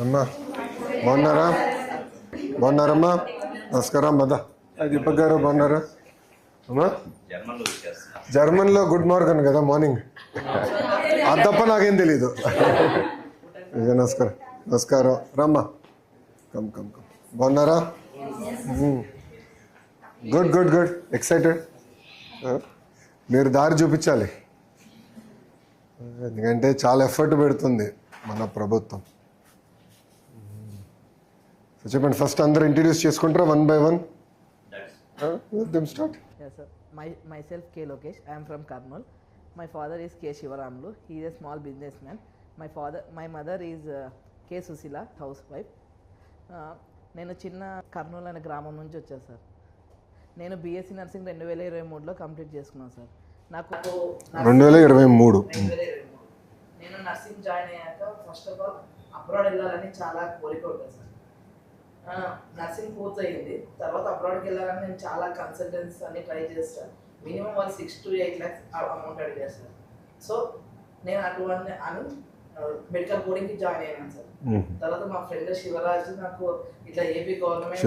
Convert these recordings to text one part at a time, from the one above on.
అమ్మా బాగున్నారా? బాగున్నారమ్మా? నమస్కారం మదా దీపక్ గారు బాగున్నారా అమ్మా? జర్మన్లో గుడ్ మార్నింగ్ కదా, మార్నింగ్. అది తప్ప నాకేం తెలీదు. నమస్కారం నమస్కారం. రమ్మా, కమ్ కమ్ కమ్. బాగున్నారా? Good good good. ఎక్సైటెడ్. మీరు దారి చూపించాలి, ఎందుకంటే చాలా ఎఫర్ట్ పెడుతుంది మన ప్రభుత్వం. చెప్పండి, ఫస్ట్ అందరూ ఇంట్రడ్యూస్ చేసుకుంటారా one by one? Start. Yes, sir. Myself K. Lokesh. I am from Karnool. My father is K. Shivaramlu. He is a small businessman. My mother is K. Susila, housewife. నేను చిన్న కర్నూలు అనే గ్రామం నుంచి వచ్చాను sir. నేను BSc nursing 2023లో complete చేసుకున్నాను sir. నాకు 2023 నేను నర్సింగ్ జాయిన్ అయ్యాక ఫస్ట్ ఆఫ్ ఆల్ అబ్రాడ్ వెళ్ళాలని చాలా కోరిక ఉంటుంది సార్. నర్సింగ్ పూర్తయింది, తర్వాత అబ్రాడ్కి వెళ్ళాలని నేను చాలా కన్సల్టెన్సీ అన్ని ట్రై చేస్తాను. మినిమం వాళ్ళు 6 to 8 lakhs అమౌంట్ అడిగారు సార్. సో నేను అటువంటి మెడికల్ కోడింగ్కి జాయిన్ అయ్యాను సార్. తర్వాత మా ఫ్రెండ్ శివరాజ్ నాకు ఇట్లా ఏపీ గవర్నమెంట్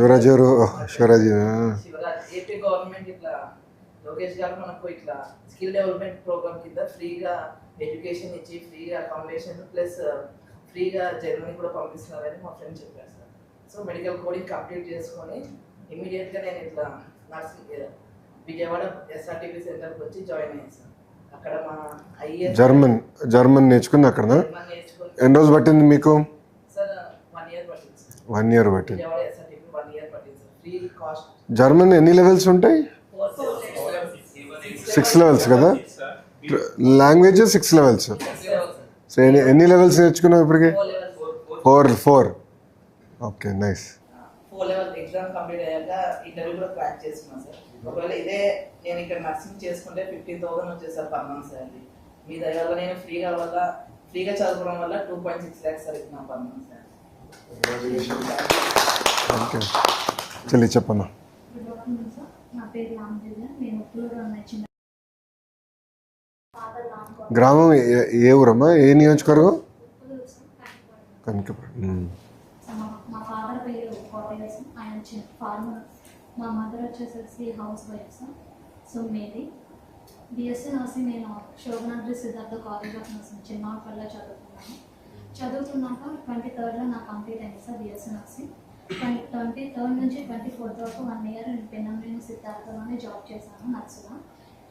ఏపీ గవర్నమెంట్ ఇట్లా లోకేష్ గారు మనకు ఇట్లా స్కిల్ డెవలప్మెంట్ ప్రోగ్రామ్ కింద ఫ్రీగా ఎడ్యుకేషన్ ఇచ్చి ఫ్రీగా అకామిడేషన్ ప్లస్ ఫ్రీగా జర్మనీ కూడా పంపిస్తున్నారని మా ఫ్రెండ్ చెప్పారు sir. So medical coding complete చేసుకొని ఇమీడియట్గా నేను ఇట్లా నర్సింగ్ విజయవాడ ఎస్ఆర్టీపీ సెంటర్కి వచ్చి జాయిన్ అయ్యాను సార్. అక్కడ మా ఐఏఎస్ జర్మన్ నేర్చుకుంది అక్కడ. ఎన్ని రోజులు పట్టింది మీకు? సార్ 1 year పట్టింది సార్. 1 year పట్టింది. విజయవాడ ఎస్ఆర్టీపీ 1 year పట్టింది సార్. Free cost. జర్మన్ ఎన్ని లెవెల్స్ ఉంటాయి? 6 levels కదా. Language 6 levels. సో ఎన్ని లెవెల్స్ నేర్చుకున్నావు ఇప్పటికి? 4. Okay, nice. 4 level exam complete అయ్యాక ఇంటర్వ్యూ కూడా క్రాక్ చేసుకున్నాను సార్. ఒకవేళ ఇదే నేను ఇక్కడ నర్సింగ్ చేసుకుంటే 15,000 వచ్చేది సార్ పర్ మంత్ సార్. మీ దయ వల్ల నేను ఫ్రీగా చదువుకోవడం వల్ల 2.6 lakhs సార్ ఇస్తున్నాను పర్ మంత్ సార్. ఓకే, చెల్లి చెప్పమ్మా. నా పేరు రామదేవి. నేను ఉప్పులూరు చిన్న గ్రామం ఏ ఊరమ్మా? ఏ నియోజకవర్గం? కనకపురం. మా ఫాదర్ పేరు కోటయ్య, ఆయన చిన్న ఫార్మర్. మా మదర్ వచ్చేసరికి హౌస్ వైఫ్ సార్. సో మేరీ బిఎస్సీ నర్సింగ్ నేను Shobhanadri Siddhartha college of nursing చిన్నపల్లిలో చదువుతున్నాక 23rd నాకు కంప్లీట్ అయింది సార్ బిఎస్సీ నర్సింగ్. 23rd నుంచి 24th వరకు 1 year నేను పెన్నమనేని సిద్ధార్థలోనే జాబ్ చేశాను నర్సుగా.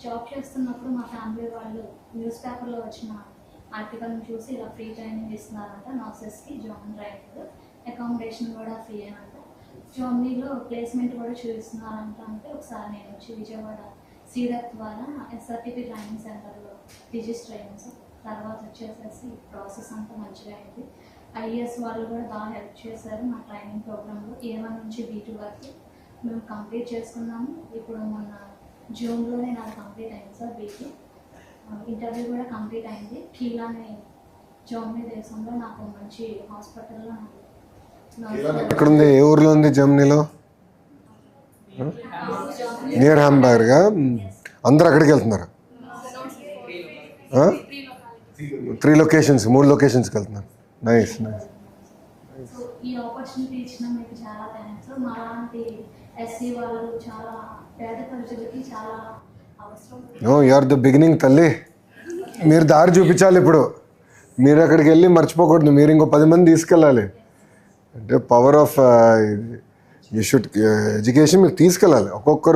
జాబ్ చేస్తున్నప్పుడు మా ఫ్యామిలీ వాళ్ళు న్యూస్ పేపర్లో వచ్చిన ఆర్టికల్ని చూసి ఇలా ఫ్రీ ట్రైనింగ్ ఇస్తున్నారంట నర్సెస్కి, జాయిన్ ట్రైనింగ్, అకామిడేషన్ కూడా ఫ్రీ అంట, జర్మనీలో ప్లేస్మెంట్ కూడా చూపిస్తున్నారంట. అంటే ఒకసారి నేను వచ్చి విజయవాడ సీడప్ ద్వారా ఎస్ఆర్టీపీ ట్రైనింగ్ సెంటర్లో రిజిస్టర్ అయ్యాను సార్. తర్వాత వచ్చేసేసి ప్రాసెస్ అంతా మంచిగా అయింది. ఐఏఎస్ వాళ్ళు కూడా బాగా హెల్ప్ చేశారు మా ట్రైనింగ్ ప్రోగ్రాంలో. A1 నుంచి B2 వరకు మేము కంప్లీట్ చేసుకున్నాము. ఇప్పుడు మొన్న జూన్లోనే నాకు కంప్లీట్ అయింది సార్ B2. ఇంటర్వ్యూ కూడా కంప్లీట్ అయింది. కీలానే జర్మనీ దేశంలో నాకు మంచి హాస్పిటల్లో ఎక్కడ ఉంది? ఏ ఊర్లో ఉంది జర్మనీలో? Near Hamburg. అందరూ అక్కడికి వెళ్తున్నారు. 3 locations 3 locations వెళ్తున్నారు. నైస్. సో ఈ ఆపర్చునిటీ ఇచ్చిన మీకు చాలా థ్యాంక్స్. మాలాంటి ఎస్సీ వాళ్ళు చాలా పేద ప్రజలకి చాలా అవసరం. No, you are the beginning తల్లి. మీరు దారి చూపించాలి. ఇప్పుడు మీరు అక్కడికి వెళ్ళి మర్చిపోకూడదు. మీరు ఇంకో 10 మంది తీసుకెళ్ళాలి. అంటే power of you should education మీరు తీసుకెళ్ళాలి.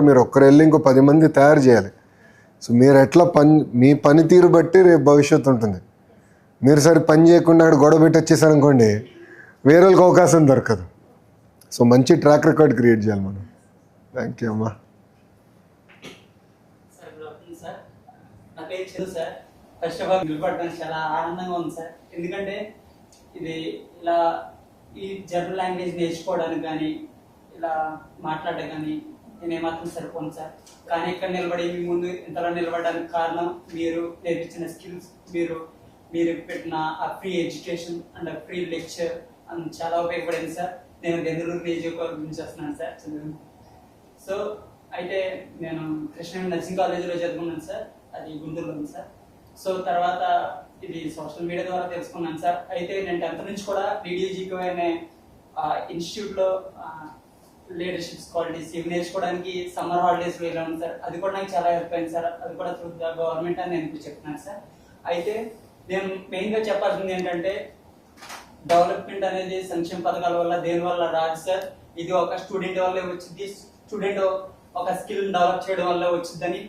మీరు ఒక్కరు వెళ్ళి ఇంకో 10 మంది తయారు చేయాలి. సో మీరు ఎట్లా మీ పనితీరు బట్టి రేపు భవిష్యత్తు ఉంటుంది. మీరు సరే పని చేయకుండా అక్కడ గొడవ పెట్టి వచ్చేసారనుకోండి, వేరే వాళ్ళకి అవకాశం దొరకదు. సో మంచి ట్రాక్ రికార్డ్ క్రియేట్ చేయాలి మనం. థ్యాంక్ యూ అమ్మా. సార్ నా పేరు Chandu sir. First of all నిలబడడానికి చాలా ఆనందంగా ఉంది సార్. ఎందుకంటే ఇది ఇలా ఈ జర్మన్ లాంగ్వేజ్ నేర్చుకోవడానికి కానీ ఇలా మాట్లాడడం కానీ నేను ఏమాత్రం సరిపోను సార్. కానీ ఇక్కడ నిలబడి మీ ముందు ఇంతలా నిలబడడానికి కారణం మీరు నేర్పించిన స్కిల్స్, మీరు పెట్టిన ఆ free education and free lecture అని చాలా ఉపయోగపడింది సార్. నేను బెంగళూరు నియోజకవర్గం నుంచి వస్తున్నాను సార్. సో అయితే నేను కృష్ణ నర్సింగ్ కాలేజీలో చదువుకున్నాను సార్. అది గుంటూరులో ఉంది సార్. సో తర్వాత ఇది సోషల్ మీడియా ద్వారా తెలుసుకున్నాను సార్. అయితే నేను 10th నుంచి కూడా DDGQ అనే ఇన్స్టిట్యూట్లో లీడర్షిప్ క్వాలిటీస్ ఇవి నేర్చుకోవడానికి సమ్మర్ హాలిడేస్ వెళ్ళాను సార్. అది కూడా నాకు చాలా హెల్ప్ అయింది సార్. అది కూడా త్రూ ద గవర్నమెంట్ అని నేను ఇప్పుడు చెప్తున్నాను సార్. అయితే నేను మెయిన్గా చెప్పాల్సింది ఏంటంటే డెవలప్మెంట్ అనేది సంక్షేమ పథకాల వల్ల దేని వల్ల రాదు సార్. ఇది ఒక స్టూడెంట్ వల్లే వచ్చింది. స్టూడెంట్ ఒక స్కిల్ డెవలప్ చేయడం వల్ల వచ్చిందని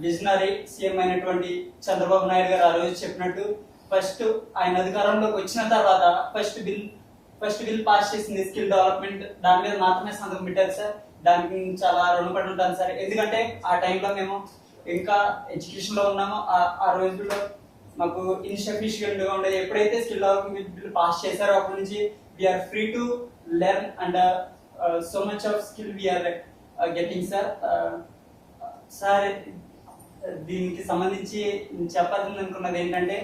విజనరీ సీఎం అయినటువంటి చంద్రబాబు నాయుడు గారు ఆ రోజు చెప్పినట్టు ఫస్ట్ ఆయన అధికారంలోకి వచ్చిన తర్వాత ఫస్ట్ బిల్ పాస్ చేసింది స్కిల్ డెవలప్మెంట్. దాని మీద మాత్రమే సంతకం పెట్టారు సార్. దానికి నేను చాలా రుణపడి ఉంటాను సార్. ఎందుకంటే ఆ టైంలో మేము ఇంకా ఎడ్యుకేషన్ లో ఉన్నాము. ఆ రోజుల్లో మాకు ఇన్సఫిషియెంట్ గా ఉండేది. ఎప్పుడైతే స్కిల్ డెవలప్మెంట్ బిల్ పాస్ చేశారో అప్పటి నుంచి we are free to learn and so much of skill we are getting sir. Sir దీనికి సంబంధించి చెప్పాల్సింది అనుకున్నది ఏంటంటే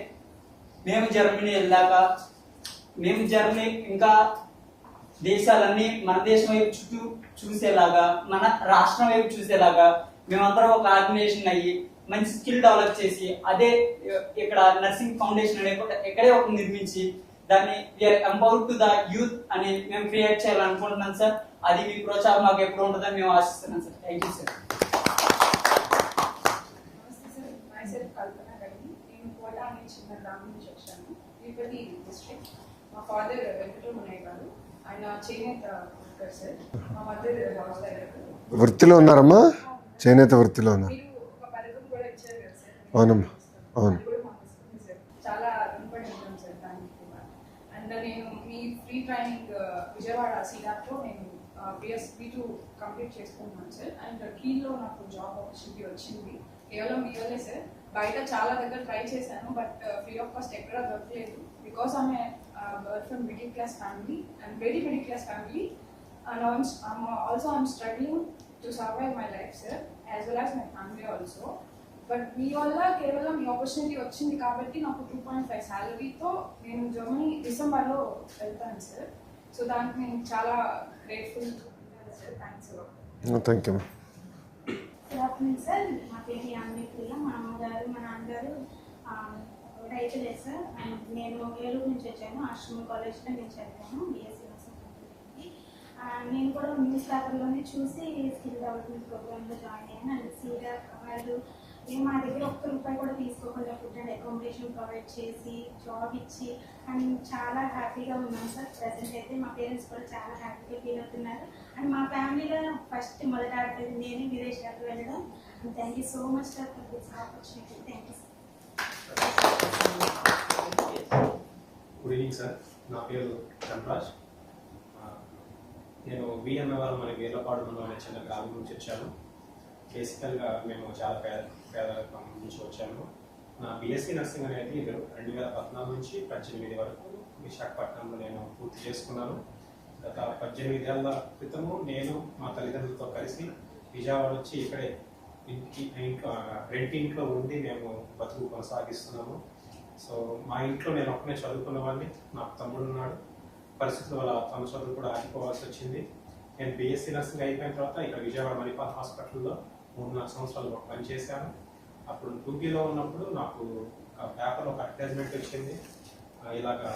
మేము జర్మనీ వెళ్ళాక మేము జర్మనీ ఇంకా దేశాలన్నీ మన దేశం వైపు చుట్టూ చూసేలాగా మన రాష్ట్రం వైపు చూసేలాగా మేమందరం ఒక ఆర్గనైజేషన్ అయ్యి మంచి స్కిల్ డెవలప్ చేసి అదే ఇక్కడ నర్సింగ్ ఫౌండేషన్ అనే ఎక్కడే ఒక నిర్మించి దాన్ని we are empowered to the youth అని మేము క్రియేట్ చేయాలనుకుంటున్నాం సార్. అది మీ ప్రోత్సాహం మాకు ఎప్పుడు ఉంటుందని మేము ఆశిస్తున్నాం sir. Thank you sir. myself Kalpana Reddy. నేను కోటా అనే చిన్న గ్రామం నుంచి వచ్చాను. తిరుపతి డిస్ట్రిక్ట్. మా ఫాదర్ వెంకటరమణయ్య గారు, ఆయన చేనేత వర్కర్ సార్. మా మదర్ హౌస్ వైఫ్. వృత్తిలో ఉన్నారమ్మా? చేనేత వృత్తిలో ఉన్నారు. మీరు ఒక పథకం కూడా ఇచ్చారు కదా సార్. అవునమ్మా, అవును. అది కూడా మాకు వస్తుంది సార్. చాలా రుణపడి ఉంటాం సార్ దానికి కూడా. అండ్ నేను మీ ఫ్రీ ట్రైనింగ్ విజయవాడ సీడాప్లో నేను BS-B2 కంప్లీట్ చేసుకున్నాను సార్. అండ్ కీల్లో నాకు జాబ్ ఆపర్చునిటీ వచ్చింది. కేవలం మీ వల్లే సార్. బయట చాలా దగ్గర ట్రై చేశాను, బట్ ఫ్రీ ఆఫ్ కాస్ట్ ఎక్కడా దొరకలేదు. బికాస్ ఆమె girl from middle class family and very middle class family. And also I'm struggling to survive my life sir, as well as my family also. But మీ వల్ల కేవలం ఈ opportunity వచ్చింది కాబట్టి నాకు 2.5 శాలరీతో నేను జర్మనీ డిసెంబర్లో వెళ్తాను సార్. సో దానికి నేను చాలా grateful sir. Thanks. Thank you. Good afternoon sir. నా పేరు యామిని ప్రియ. మా అమ్మగారు మా నాన్నగారు రైతులే సార్. అండ్ నేను ఏలూరు నుంచి వచ్చాను. ఆశ్రమం కాలేజ్లో నేను చదివాను BSc నర్సింగ్. నేను కూడా న్యూస్ పేపర్లోనే చూసి స్కిల్ డెవలప్మెంట్ ప్రోగ్రామ్లో జాయిన్ అయ్యాను. అండ్ సీదా వాళ్ళు మా దగ్గర ఒక్క రూపాయి కూడా తీసుకోకుండా ఫుడ్ అండ్ అకామిడేషన్ ప్రొవైడ్ చేసి జాబ్ ఇచ్చి అండ్ చాలా హ్యాపీగా ఉన్నాను సార్. ప్రజెంట్ అయితే మా పేరెంట్స్ కూడా చాలా హ్యాపీగా ఫీల్ అవుతున్నారు. అండ్ మా ఫ్యామిలీలో ఫస్ట్ మొదట ఆడేది నేనే విదేశాలకు వెళ్ళడం. And thank you so much sir for this opportunity. Thank you sir. Good evening sir. నా పేరు ధనరాజ్. నేను VMవరం అనే వీర్లపాడు అనే చిన్న గ్రామం నుంచి వచ్చాను. బేసికల్గా మేము చాలా పేదరికం నుంచి వచ్చాము. నా BSc నర్సింగ్ అనేది 2014 నుంచి 18 వరకు విశాఖపట్నంలో నేను పూర్తి చేసుకున్నాను. గత 18 ఏళ్ల క్రితము నేను మా తల్లిదండ్రులతో కలిసి విజయవాడ వచ్చి ఇక్కడే రెంట్ ఇంట్లో ఉండి మేము బతుకు కొనసాగిస్తున్నాము. సో మా ఇంట్లో నేను ఒక్కనే చదువుకున్న వాడిని. నాకు తమ్ముడు ఉన్నాడు. పరిస్థితుల వల్ల తన చదువు కూడా ఆగిపోవాల్సి వచ్చింది. నేను BSc నర్సింగ్ అయిపోయిన తర్వాత ఇక్కడ విజయవాడ మణిపాల్ హాస్పిటల్లో 3-4 సంవత్సరాలు పనిచేశాను. అప్పుడు 2Bలో ఉన్నప్పుడు నాకు పేపర్లో ఒక అడ్వర్టైజ్మెంట్ వచ్చింది. ఇలాగా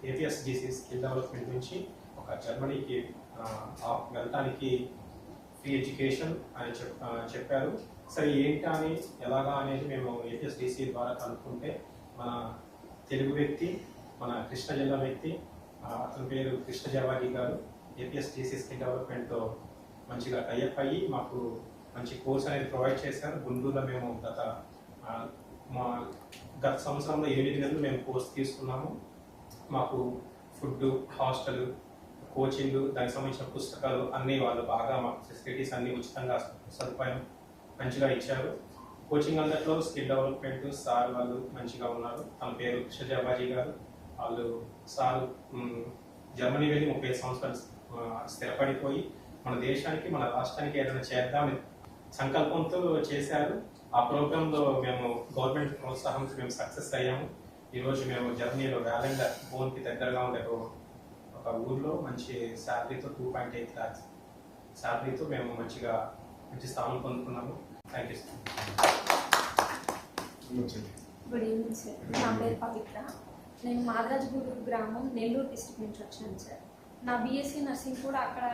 APSGC స్కిల్ డెవలప్మెంట్ నుంచి ఒక జర్మనీకి వెళ్ళటానికి ఫ్రీ ఎడ్యుకేషన్ అని చెప్పారు. సరే ఏంటి అని ఎలాగా అనేది మేము APSGC ద్వారా కనుక్కుంటే మన తెలుగు వ్యక్తి, మన కృష్ణా జిల్లా వ్యక్తి, అతని పేరు కృష్ణ జవాగి గారు APSGC స్కిల్ డెవలప్మెంట్తో మంచిగా టైఅప్ అయ్యి మాకు మంచి కోర్స్ అనేది ప్రొవైడ్ చేశారు. గుంటూరులో మేము గత సంవత్సరంలో 8 నెలలు మేము కోర్స్ తీసుకున్నాము. మాకు ఫుడ్, హాస్టల్, కోచింగ్, దానికి సంబంధించిన పుస్తకాలు అన్నీ వాళ్ళు బాగా మాకు ఫెసిలిటీస్ అన్నీ ఉచితంగా సదుపాయం మంచిగా ఇచ్చారు. కోచింగ్ అందట్లో స్కిల్ డెవలప్మెంట్ సార్ వాళ్ళు మంచిగా ఉన్నారు. తన పేరు కృష్ణ జవాజీ గారు. వాళ్ళు సార్ జర్మనీ వెళ్ళి 30 సంవత్సరాలు స్థిరపడిపోయి మన దేశానికి మన రాష్ట్రానికి ఏదైనా చేద్దామని సంకల్పంతో చేశారు. ఆ ప్రోగ్రాంలో మేము గవర్నమెంట్ ప్రోత్సాహంతో మేము సక్సెస్ అయ్యాము. ఈరోజు మేము జర్మనీలో వ్యాలెండర్ బోన్కి దగ్గరగా ఉండే ఒక ఊర్లో మంచి శాలరీతో 2.8 lakhs శాలరీతో మేము మంచి స్థానం పొందుకున్నాము. Thank you sir. Good evening sir. నా పేరు పవిత్ర. నేను మాదరాజగూడూరు గ్రామం, నెల్లూరు డిస్ట్రిక్ట్ నుంచి వచ్చాను సార్. నా బీఎస్సీ నర్సింగ్ కూడా అక్కడ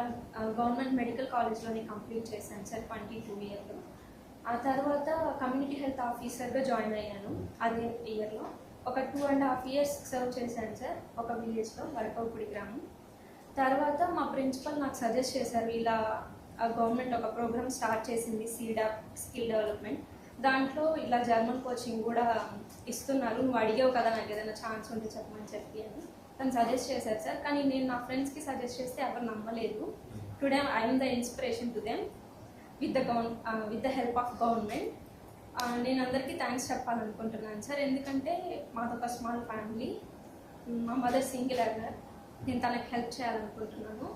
గవర్నమెంట్ మెడికల్ కాలేజ్లోనే కంప్లీట్ చేశాను సార్ 22 ఇయర్లో. ఆ తర్వాత కమ్యూనిటీ హెల్త్ ఆఫీసర్గా జాయిన్ అయ్యాను అదే ఇయర్లో. ఒక 2.5 years సర్వ్ చేశాను సార్ ఒక విలేజ్లో, వరకవుపుడి గ్రామం. తర్వాత మా ప్రిన్సిపల్ నాకు సజెస్ట్ చేశారు, ఇలా గవర్నమెంట్ ఒక ప్రోగ్రామ్ స్టార్ట్ చేసింది సీడాప్ స్కిల్ డెవలప్మెంట్, దాంట్లో ఇలా జర్మన్ కోచింగ్ కూడా ఇస్తున్నారు, నువ్వు అడిగావు కదా నాకు ఏదైనా ఛాన్స్ ఉంటే చెప్పమని చెప్పి అని తను సజెస్ట్ చేశారు సార్. కానీ నేను నా ఫ్రెండ్స్కి సజెస్ట్ చేస్తే ఎవరు నమ్మలేదు. Today I'm the inspiration to them with the help of government. నేను అందరికీ థ్యాంక్స్ చెప్పాలనుకుంటున్నాను సార్, ఎందుకంటే మాదొక స్మాల్ ఫ్యామిలీ, మా మదర్ సింగిల్ ఎర్నర్, నేను తనకి హెల్ప్ చేయాలనుకుంటున్నాను.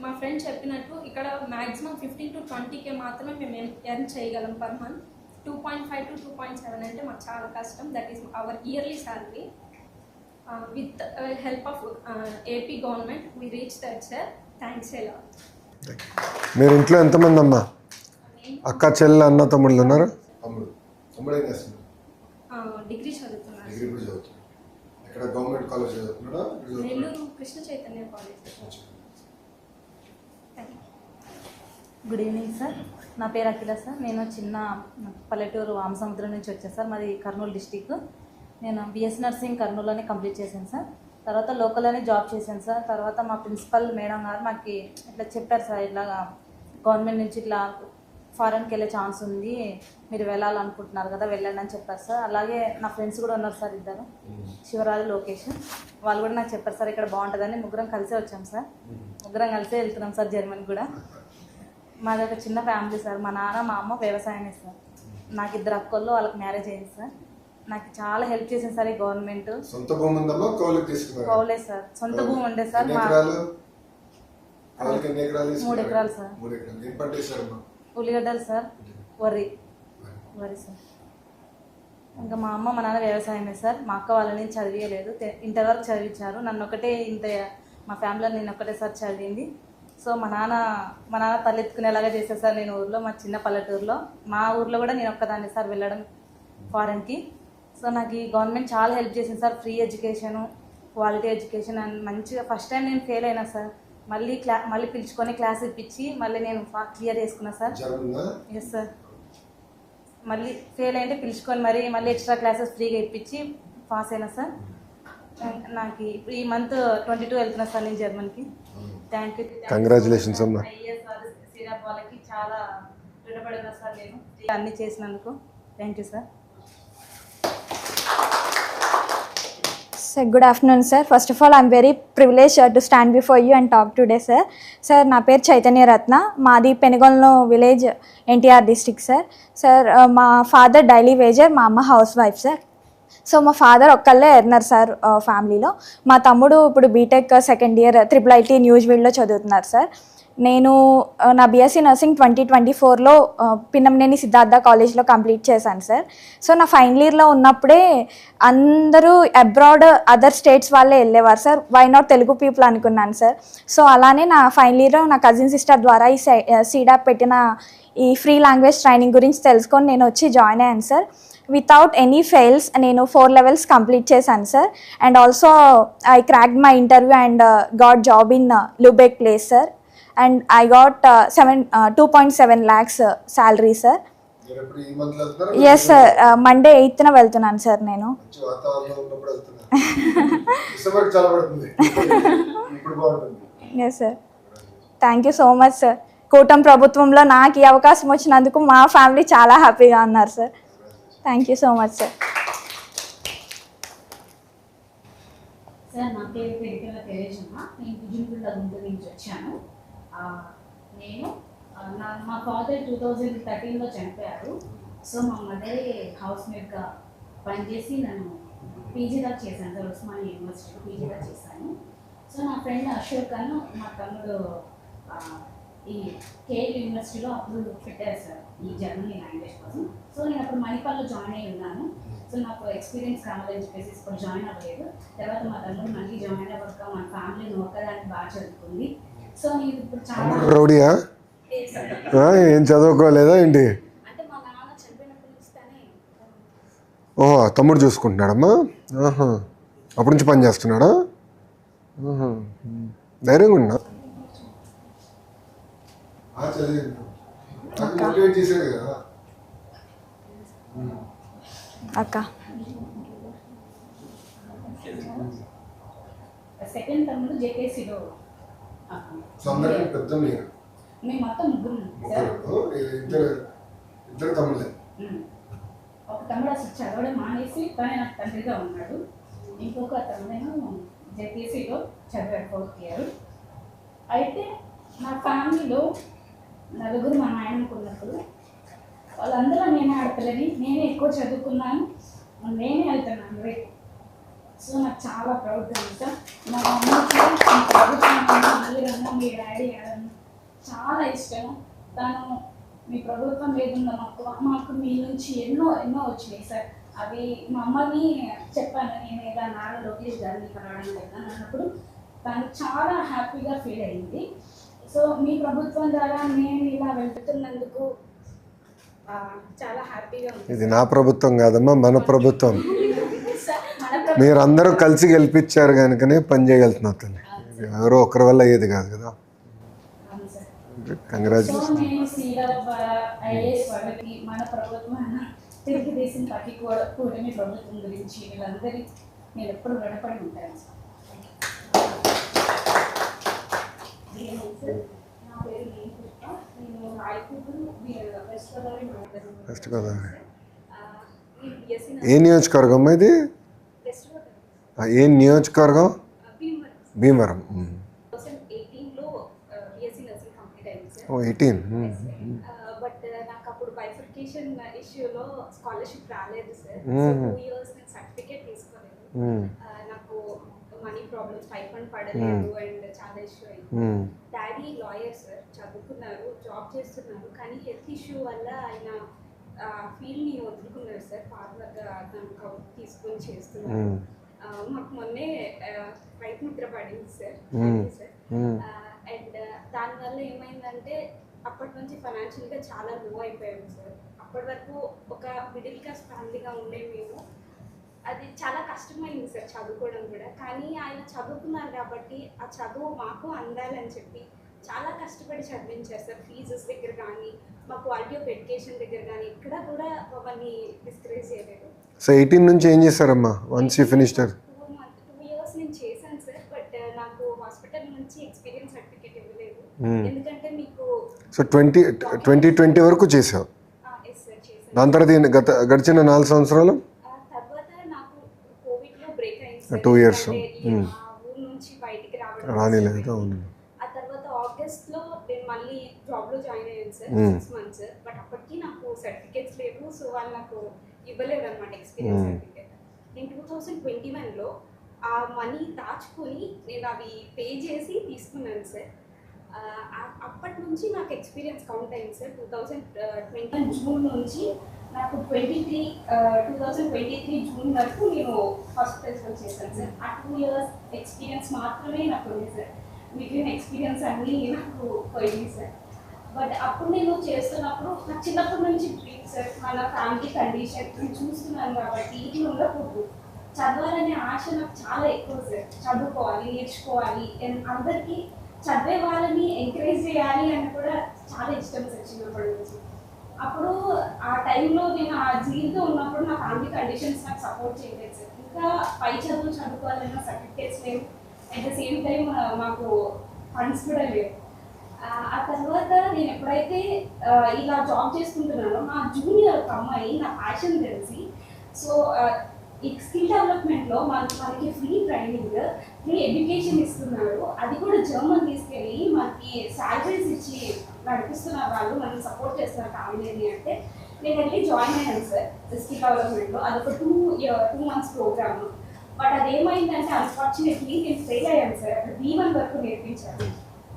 మా ఫ్రెండ్ చెప్పినట్టు ఇక్కడ మ్యాక్సిమం 15 to 20K మాత్రమే మేము ఎర్న్ చేయగలం పర్ మంత్. 2.5 to 2.7 అంటే మాకు చాలా కష్టం. That is our yearly salary. With help of AP government we reach that sir. Thanks ఎలా. మీరు ఇంట్లో ఎంతమంది అమ్మా? అక్క, చెల్లె, అన్న, తమ్ముళ్ళు ఉన్నారు? తమ్ముడు ఏం చేస్తున్నారు? డిగ్రీ చదువుతున్నాను. డిగ్రీ కూడా చదువుతున్నారు. ఇక్కడ గవర్నమెంట్ కాలేజ్ చదువుతున్నాడా? Nellore Krishna Chaitanya college. Good evening sir. నా పేరు అఖిల సార్. నేను చిన్న పల్లెటూరు వామసముద్రం నుంచి వచ్చాను సార్. మాది కర్నూలు డిస్టిక్. నేను బిఎస్సీ నర్సింగ్ కర్నూలులోనే కంప్లీట్ చేశాను సార్. తర్వాత లోకల్లోనే జాబ్ చేశాను సార్. తర్వాత మా ప్రిన్సిపల్ మేడం గారు మాకు ఇట్లా చెప్పారు సార్, ఇట్లా గవర్నమెంట్ నుంచి ఇట్లా ఫారెన్కి వెళ్ళే ఛాన్స్ ఉంది, మీరు వెళ్ళాలనుకుంటున్నారు కదా వెళ్ళండి అని చెప్పారు సార్. అలాగే నా ఫ్రెండ్స్ కూడా ఉన్నారు సార్, ఇద్దరు, శివరాజు, లోకేష్. వాళ్ళు కూడా నాకు చెప్పారు సార్ ఇక్కడ బాగుంటుందని. ముగ్గురం కలిసే వచ్చాం సార్. ముగ్గురం కలిసే వెళ్తున్నాం సార్ జర్మనీ కూడా. మాది ఒక చిన్న ఫ్యామిలీ సార్. మా నాన్న, మా అమ్మ వ్యవసాయమే సార్. నాకు 2 అక్కల్లో, వాళ్ళకి మ్యారేజ్ అయింది సార్. నాకు చాలా హెల్ప్ చేసింది సార్ ఈ గవర్నమెంట్. సొంత భూమి ఉందమ్మా? Cowley sir. సొంత భూమి ఉండే సార్. 3 ఎకరాలు సార్. ఉల్లిగడ్డలు సార్, వరి సార్. ఇంకా మా అమ్మ, మా నాన్న వ్యవసాయమే సార్. మా అక్క వాళ్ళని చదివియలేదు, ఇంటర్ వరకు చదివించారు. నన్ను ఒకటే మా ఫ్యామిలీలో నేను ఒకటే సార్ చదివింది. సో మా నాన్న తలెత్తుకునేలాగా చేశారు సార్. నేను ఊర్లో, మా చిన్న పల్లెటూరులో, మా ఊర్లో కూడా నేను ఒక్కదాన్ని సార్ వెళ్ళడం ఫారెన్కి. సో నాకు ఈ గవర్నమెంట్ చాలా హెల్ప్ చేసింది sir. Free education, quality education. And మంచిగా ఫస్ట్ టైం నేను ఫెయిల్ అయినా సార్. మళ్ళీ పిలుచుకొని క్లాస్ ఇప్పించి మళ్ళీ నేను క్లియర్ చేసుకున్నా సార్. Yes sir. మళ్ళీ ఫెయిల్ అయింటే పిలుచుకొని మళ్ళీ ఎక్స్ట్రా క్లాసెస్ ఫ్రీగా ఇప్పించి పాస్ అయినా సార్. నాకు ఇప్పుడు ఈ మంత్ 22 వెళ్తున్నా సార్ నేను జర్మన్కి. Thank you. కంగ్రాచులేషన్స్ అమ్మా. సిరాప్ వాళ్ళకి చాలా రుణపడినా సార్ నేను అన్నీ చేసినందుకు. Thank you sir. Sir, good afternoon sir. First of all, I'm very privileged to stand before you and talk today sir. Sir, నా పేరు చైతన్య రత్న. మాది పెనుగొండలో village, NTR district sir. Sir మా ఫాదర్ డైలీ వేజర్, మా అమ్మ హౌస్ వైఫ్ సార్. సో మా father ఒక్కళ్ళే earner sir ఫ్యామిలీలో. మా తమ్ముడు ఇప్పుడు బీటెక్ సెకండ్ ఇయర్ IIIT న్యూజివీడ్లో చదువుతున్నారు సార్. నేను నా బీఎస్సీ నర్సింగ్ 2024లో పిన్నమనేని సిద్ధార్థ కాలేజ్లో కంప్లీట్ చేశాను సార్. సో నా ఫైనల్ ఇయర్లో ఉన్నప్పుడే అందరూ అబ్రాడ్ అదర్ స్టేట్స్ వాళ్ళే వెళ్ళేవారు sir. Why not Telugu people అనుకున్నాను సార్. సో అలానే నా ఫైనల్ ఇయర్లో నా కజిన్ సిస్టర్ ద్వారా ఈ సీడాప్ పెట్టిన ఈ ఫ్రీ లాంగ్వేజ్ ట్రైనింగ్ గురించి తెలుసుకొని నేను వచ్చి జాయిన్ అయ్యాను సార్. వితౌట్ ఎనీ ఫెయిల్స్ నేను 4 levels కంప్లీట్ చేశాను sir. And also I cracked my interview and got job in Lubeck place sir. And I got 2.7 lakhs salary sir. Yes sir. Monday 8th వెళ్తున్నాను sir నేను. Yes sir. Thank you so much sir. కూటమి ప్రభుత్వంలో నాకు ఈ అవకాశం వచ్చినందుకు మా family చాలా హ్యాపీగా ఉన్నారు sir. Thank you so much sir. Sir నా పేరు పెరికల తేజమ్మ. నేను గుంటూరు గుంటూరు నుంచి వచ్చాను. నేను మా ఫాదర్ 2013లో చనిపోయారు. సో మా మదరే హౌస్ మేట్గా పనిచేసి నన్ను పీజీ దాకా చేశాను సార్. ఉస్మానియా యూనివర్సిటీలో పీజీ దాకా చేశాను. సో నా ఫ్రెండ్ అశోక్ గాను మా తమ్ముడు ఈ కేఎల్ యూనివర్సిటీలో అప్పుడు పెట్టారు సార్ ఈ జర్మనీ లాంగ్వేజ్ కోసం. సో నేను అప్పుడు మణిపాల్లో జాయిన్ అయ్యి ఉన్నాను. సో నాకు ఎక్స్పీరియన్స్ కావాలని చెప్పేసి ఇప్పుడు జాయిన్ అవ్వలేదు. తర్వాత మా తమ్ముడు మళ్ళీ జాయిన్ అవ్వక మా ఫ్యామిలీ ఒక్కదాన్ని బాగా చదువుకుంది. సో నేను ఇప్పుడు చాలా రౌడీయా? ఏం చదువుకోలేదా ఏంటి? అంటే మా నాన్న చనిపోయినప్పటి నుంచి ఓహో తమ్ముడు చూసుకుంటున్నాడమ్మా. ఆహా, అప్పటి నుంచి పని చేస్తున్నాడా? ఆహా, ధైర్యంగా ఉన్నా. అక్క సెకండ్ తమ్ముడు జేకేసీలో. పెద్ద మీరు మేము మొత్తం ముగ్గురు సార్. ఇద్దరు తమ్ముళ్ళే. ఒక తమ్ముడు అసలు చదవడం మానేసి కానీ నాకు తండ్రిగా ఉన్నాడు. ఇంకొక తమ్ముడేమో జేకేసీలో చదివాడు 4th year. అయితే నా ఫ్యామిలీలో నలుగురు మా నాయనకు ఉన్నప్పుడు వాళ్ళందరూ నేనే ఆడపిల్లని, నేనే ఎక్కువ చదువుకున్నాను, నేనే వెళ్తున్నాను రేపు. సో నాకు చాలా ప్రౌడ్గా ఉంది సార్. మా అమ్మకి మీరన్నా మీ డాడీ అన్న చాలా ఇష్టం. తను మీ ప్రభుత్వం లేదున్న మాకు మీ నుంచి ఎన్నో వచ్చినాయి సార్. అవి మా అమ్మని చెప్పాను, నేను ఇలా నారా లోకేష్ గారిని కలవడం లేదా అన్నప్పుడు తను చాలా హ్యాపీగా ఫీల్ అయింది. సో మీ ప్రభుత్వం ద్వారా నేను ఇలా వెళ్తున్నందుకు చాలా హ్యాపీగా ఉంది. ఇది నా ప్రభుత్వం కాదమ్మా, మన ప్రభుత్వం. మీరందరూ కలిసి గెలిపించారు కనుకనే పని చేయగలుగుతున్నా. ఎవరో ఒకరి వల్ల అయ్యేది కాదు కదా. కంగ్రాచులేషన్. నేను సీడప్ ఐఏఎస్ వాళ్ళకి మన ప్రభుత్వం తెలుగుదేశం పార్టీ కూటమి ప్రభుత్వం గురించి వీళ్ళందరి నేను ఎప్పుడు రుణపడి ఉంటాను సార్. నా పేరు నేను రాయకూరు వెస్ట్ గోదావరి. ఏ నియోజకవర్గం ఇది? ఏ నియోజకవర్గం? భీమవరం. 18. బట్ నాకు అప్పుడు బైఫర్కేషన్ ఇష్యూలో స్కాలర్షిప్ రాలేదు సార్. 2 years నేను సర్టిఫికేట్ తీసుకోలేదు. నాకు మనీ ప్రాబ్లమ్స్ స్టైపెండ్ పడలేదు అండ్ చాలా ఇష్యూ అయింది. డాడీ లాయర్ సార్, చదువుకున్నారు, జాబ్ చేస్తున్నారు, కానీ హెల్త్ ఇష్యూ వల్ల ఆయన ఫీల్డ్ని వదులుకున్నారు సార్. ఫార్వర్గా తను తీసుకొని చేస్తున్నారు. మాకు మొన్నే రైతు మిత్ర పడింది సార్. అండ్ దానివల్ల ఏమైందంటే అప్పటి నుంచి ఫైనాన్షియల్గా చాలా లో అయిపోయాము సార్. అప్పటి వరకు ఒక మిడిల్ క్లాస్ ఫ్యామిలీగా ఉండే మేము, అది చాలా కష్టమైంది సార్ చదువుకోవడం కూడా. కానీ ఆయన చదువుకున్నారు కాబట్టి ఆ చదువు మాకు అందాలని చెప్పి చాలా కష్టపడి చదివించారు సార్. ఫీజెస్ దగ్గర కానీ, మా క్వాలిటీ ఆఫ్ ఎడ్యుకేషన్ దగ్గర కానీ ఎక్కడ కూడా మమ్మల్ని డిస్కరేజ్ చేయలేదు. సో 18 నుంచి ఏం చేశారమ్మా వన్స్ యూ ఫినిష్డ్? 2 years నేను చేశాను సార్. బట్ నాకు హాస్పిటల్ నుంచి ఎక్స్పీరియన్స్ సర్టిఫికేట్ ఇవ్వలేదు. ఎందుకంటే మీకు సో 2020 వరకు చేసావు. ఎస్ సార్ చేశాను. దాని తర్వాత గడిచిన 4 సంవత్సరాలు తర్వాత నాకు కోవిడ్లో బ్రేక్ అయింది సార్. 2 years. ఊరు నుంచి బయటికి రానిలేదు. అవును. ఆ తర్వాత ఆగస్ట్లో నేను మళ్ళీ జాబ్లో జాయిన్ అయ్యాను సార్ 6 months. బట్ అప్పటికి నాకు సర్టిఫికేట్స్ లేవు. సో వాళ్ళు నాకు ఇవ్వలేదు అనమాట ఎక్స్పీరియన్స్ సర్టిఫికేట్. నేను 2021లో ఆ మనీ దాచుకొని నేను అవి పే చేసి తీసుకున్నాను సార్. అప్పటి నుంచి నాకు ఎక్స్పీరియన్స్ కౌంట్ అయింది సార్. 2020 జూన్ నుంచి నాకు 2023 జూన్ వరకు నేను ఫస్ట్ ప్లేస్లో చేశాను సార్. ఆ 2 years ఎక్స్పీరియన్స్ మాత్రమే నాకు ఉంది సార్. మిగిలిన ఎక్స్పీరియన్స్ అన్నీ నాకు పోయింది సార్. బట్ అప్పుడు నేను చేస్తున్నప్పుడు నాకు చిన్నప్పటి నుంచి డ్రీమ్ సార్. మన ఫ్యామిలీ కండిషన్ నేను చూస్తున్నాను కాబట్టి ఇట్లా ఉండకూడదు, చదవాలనే ఆశ నాకు చాలా ఎక్కువ సార్. చదువుకోవాలి, నేర్చుకోవాలి, అందరికీ చదివే వాళ్ళని ఎంకరేజ్ చేయాలి అని కూడా చాలా ఇష్టం సార్ చిన్నప్పటి నుంచి. అప్పుడు ఆ టైంలో నేను ఆ జీవితం ఉన్నప్పుడు నా ఫ్యామిలీ కండిషన్స్ నాకు సపోర్ట్ చేయలేదు సార్. ఇంకా పై చదువులు చదువుకోవాలన్నా సర్టిఫికేట్స్ లేవు, అట్ ద సేమ్ టైం మాకు ఫండ్స్ కూడా లేవు. ఆ తర్వాత నేను ఎప్పుడైతే ఇలా జాబ్ చేసుకుంటున్నానో నా జూనియర్ ఒక అమ్మాయి నా ప్యాషన్ తెలిసి, సో ఈ స్కిల్ డెవలప్మెంట్లో మనకి ఫ్రీ ట్రైనింగ్, ఫ్రీ ఎడ్యుకేషన్ ఇస్తున్నారు. అది కూడా జర్మన్ తీసుకెళ్ళి మనకి శాలరీస్ ఇచ్చి నడిపిస్తున్నారు వాళ్ళు, మనం సపోర్ట్ చేస్తున్నారు ఫ్యామిలీని అంటే నేను వెళ్ళి జాయిన్ అయ్యాను సార్ స్కిల్ డెవలప్మెంట్లో. అదొక 2 months ప్రోగ్రామ్. బట్ అదేమైందంటే అన్ఫార్చునేట్లీ నేను ఫెయిల్ అయ్యాను సార్. అక్కడ B1 వరకు నేర్పించాను.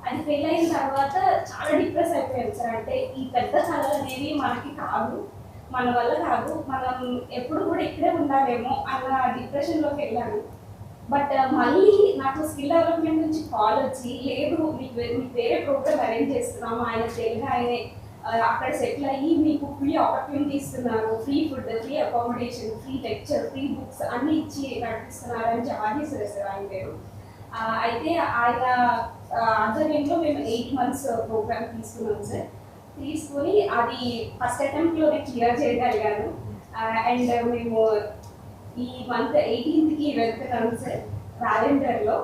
అది ఫెయిల్ అయిన తర్వాత చాలా డిప్రెస్ అయిపోయాను సార్. అంటే ఈ పెద్ద కళలు అనేవి మనకి కాదు, మన వల్ల కాదు, మనం ఎప్పుడు కూడా ఇక్కడే ఉండాలేమో అన్న డిప్రెషన్లోకి వెళ్ళాను. బట్ మళ్ళీ నాకు స్కిల్ డెవలప్మెంట్ నుంచి కాల్ వచ్చి, లేదు మీకు వేరే ప్రోగ్రామ్ అరేంజ్ చేస్తున్నాము, ఆయన తెలుగు ఆయనే అక్కడ సెటిల్ అయ్యి మీకు ఫ్రీ ఆపర్చునిటీ ఇస్తున్నారు, free food, free accommodation, free lecture, free books అన్ని ఇచ్చి నడిపిస్తున్నారు అని జవాహీ సార్ ఆయన పేరు. అయితే ఆయన ఆధ్వర్యంలో మేము 8 months ప్రోగ్రామ్ తీసుకున్నాం సార్. తీసుకొని అది ఫస్ట్ అటెంప్ట్లోనే క్లియర్ చేయగలిగాను. అండ్ మేము ఈ మంత్ 18th వెళ్తున్నాం సార్ రాజేందర్లో.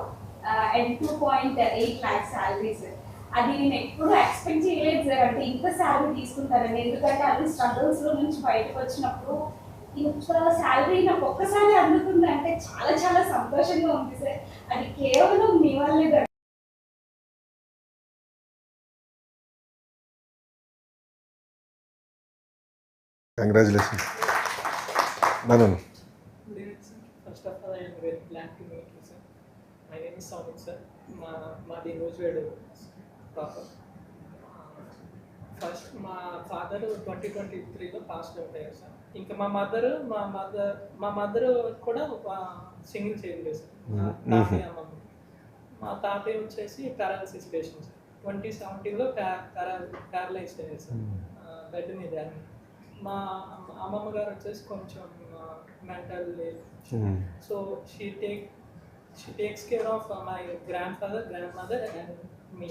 And 2.8 lakhs salary sir. అది నేను ఎప్పుడు ఎక్స్పెక్ట్ చేయలేదు సార్, అంటే ఇంత శాలరీ తీసుకుంటారని. ఎందుకంటే అది స్ట్రగుల్స్లో నుంచి బయటకు వచ్చినప్పుడు ఇంత శాలరీ నాకు ఒక్కసారి అందుతుందంటే చాలా చాలా సంతోషంగా ఉంది సార్. అది కేవలం మీ వల్లే. కంగ్రాచులేషన్స్. నన్ను First of all, I am very glad to meet you, sir. My name is Soumit, sir. మాది నూజివేడు ప్రాపర్. ఫస్ట్ మా ఫాదర్ 2023లో పాస్ అవుట్ అయ్యారు సార్. ఇంకా మా మదర్ కూడా సింగింగ్ చేయలేదు సార్. తాతయ్య అమ్మమ్మ. మా తాతయ్య వచ్చేసి పారాలసిస్ పేషెంట్ సార్. 2017లో ప్యారలైజ్ అయ్యారు సార్, బెడ్ మీద. మా అమ్మమ్మ గారు వచ్చేసి కొంచెం mental, so she takes care of my grandfather, grandmother and me.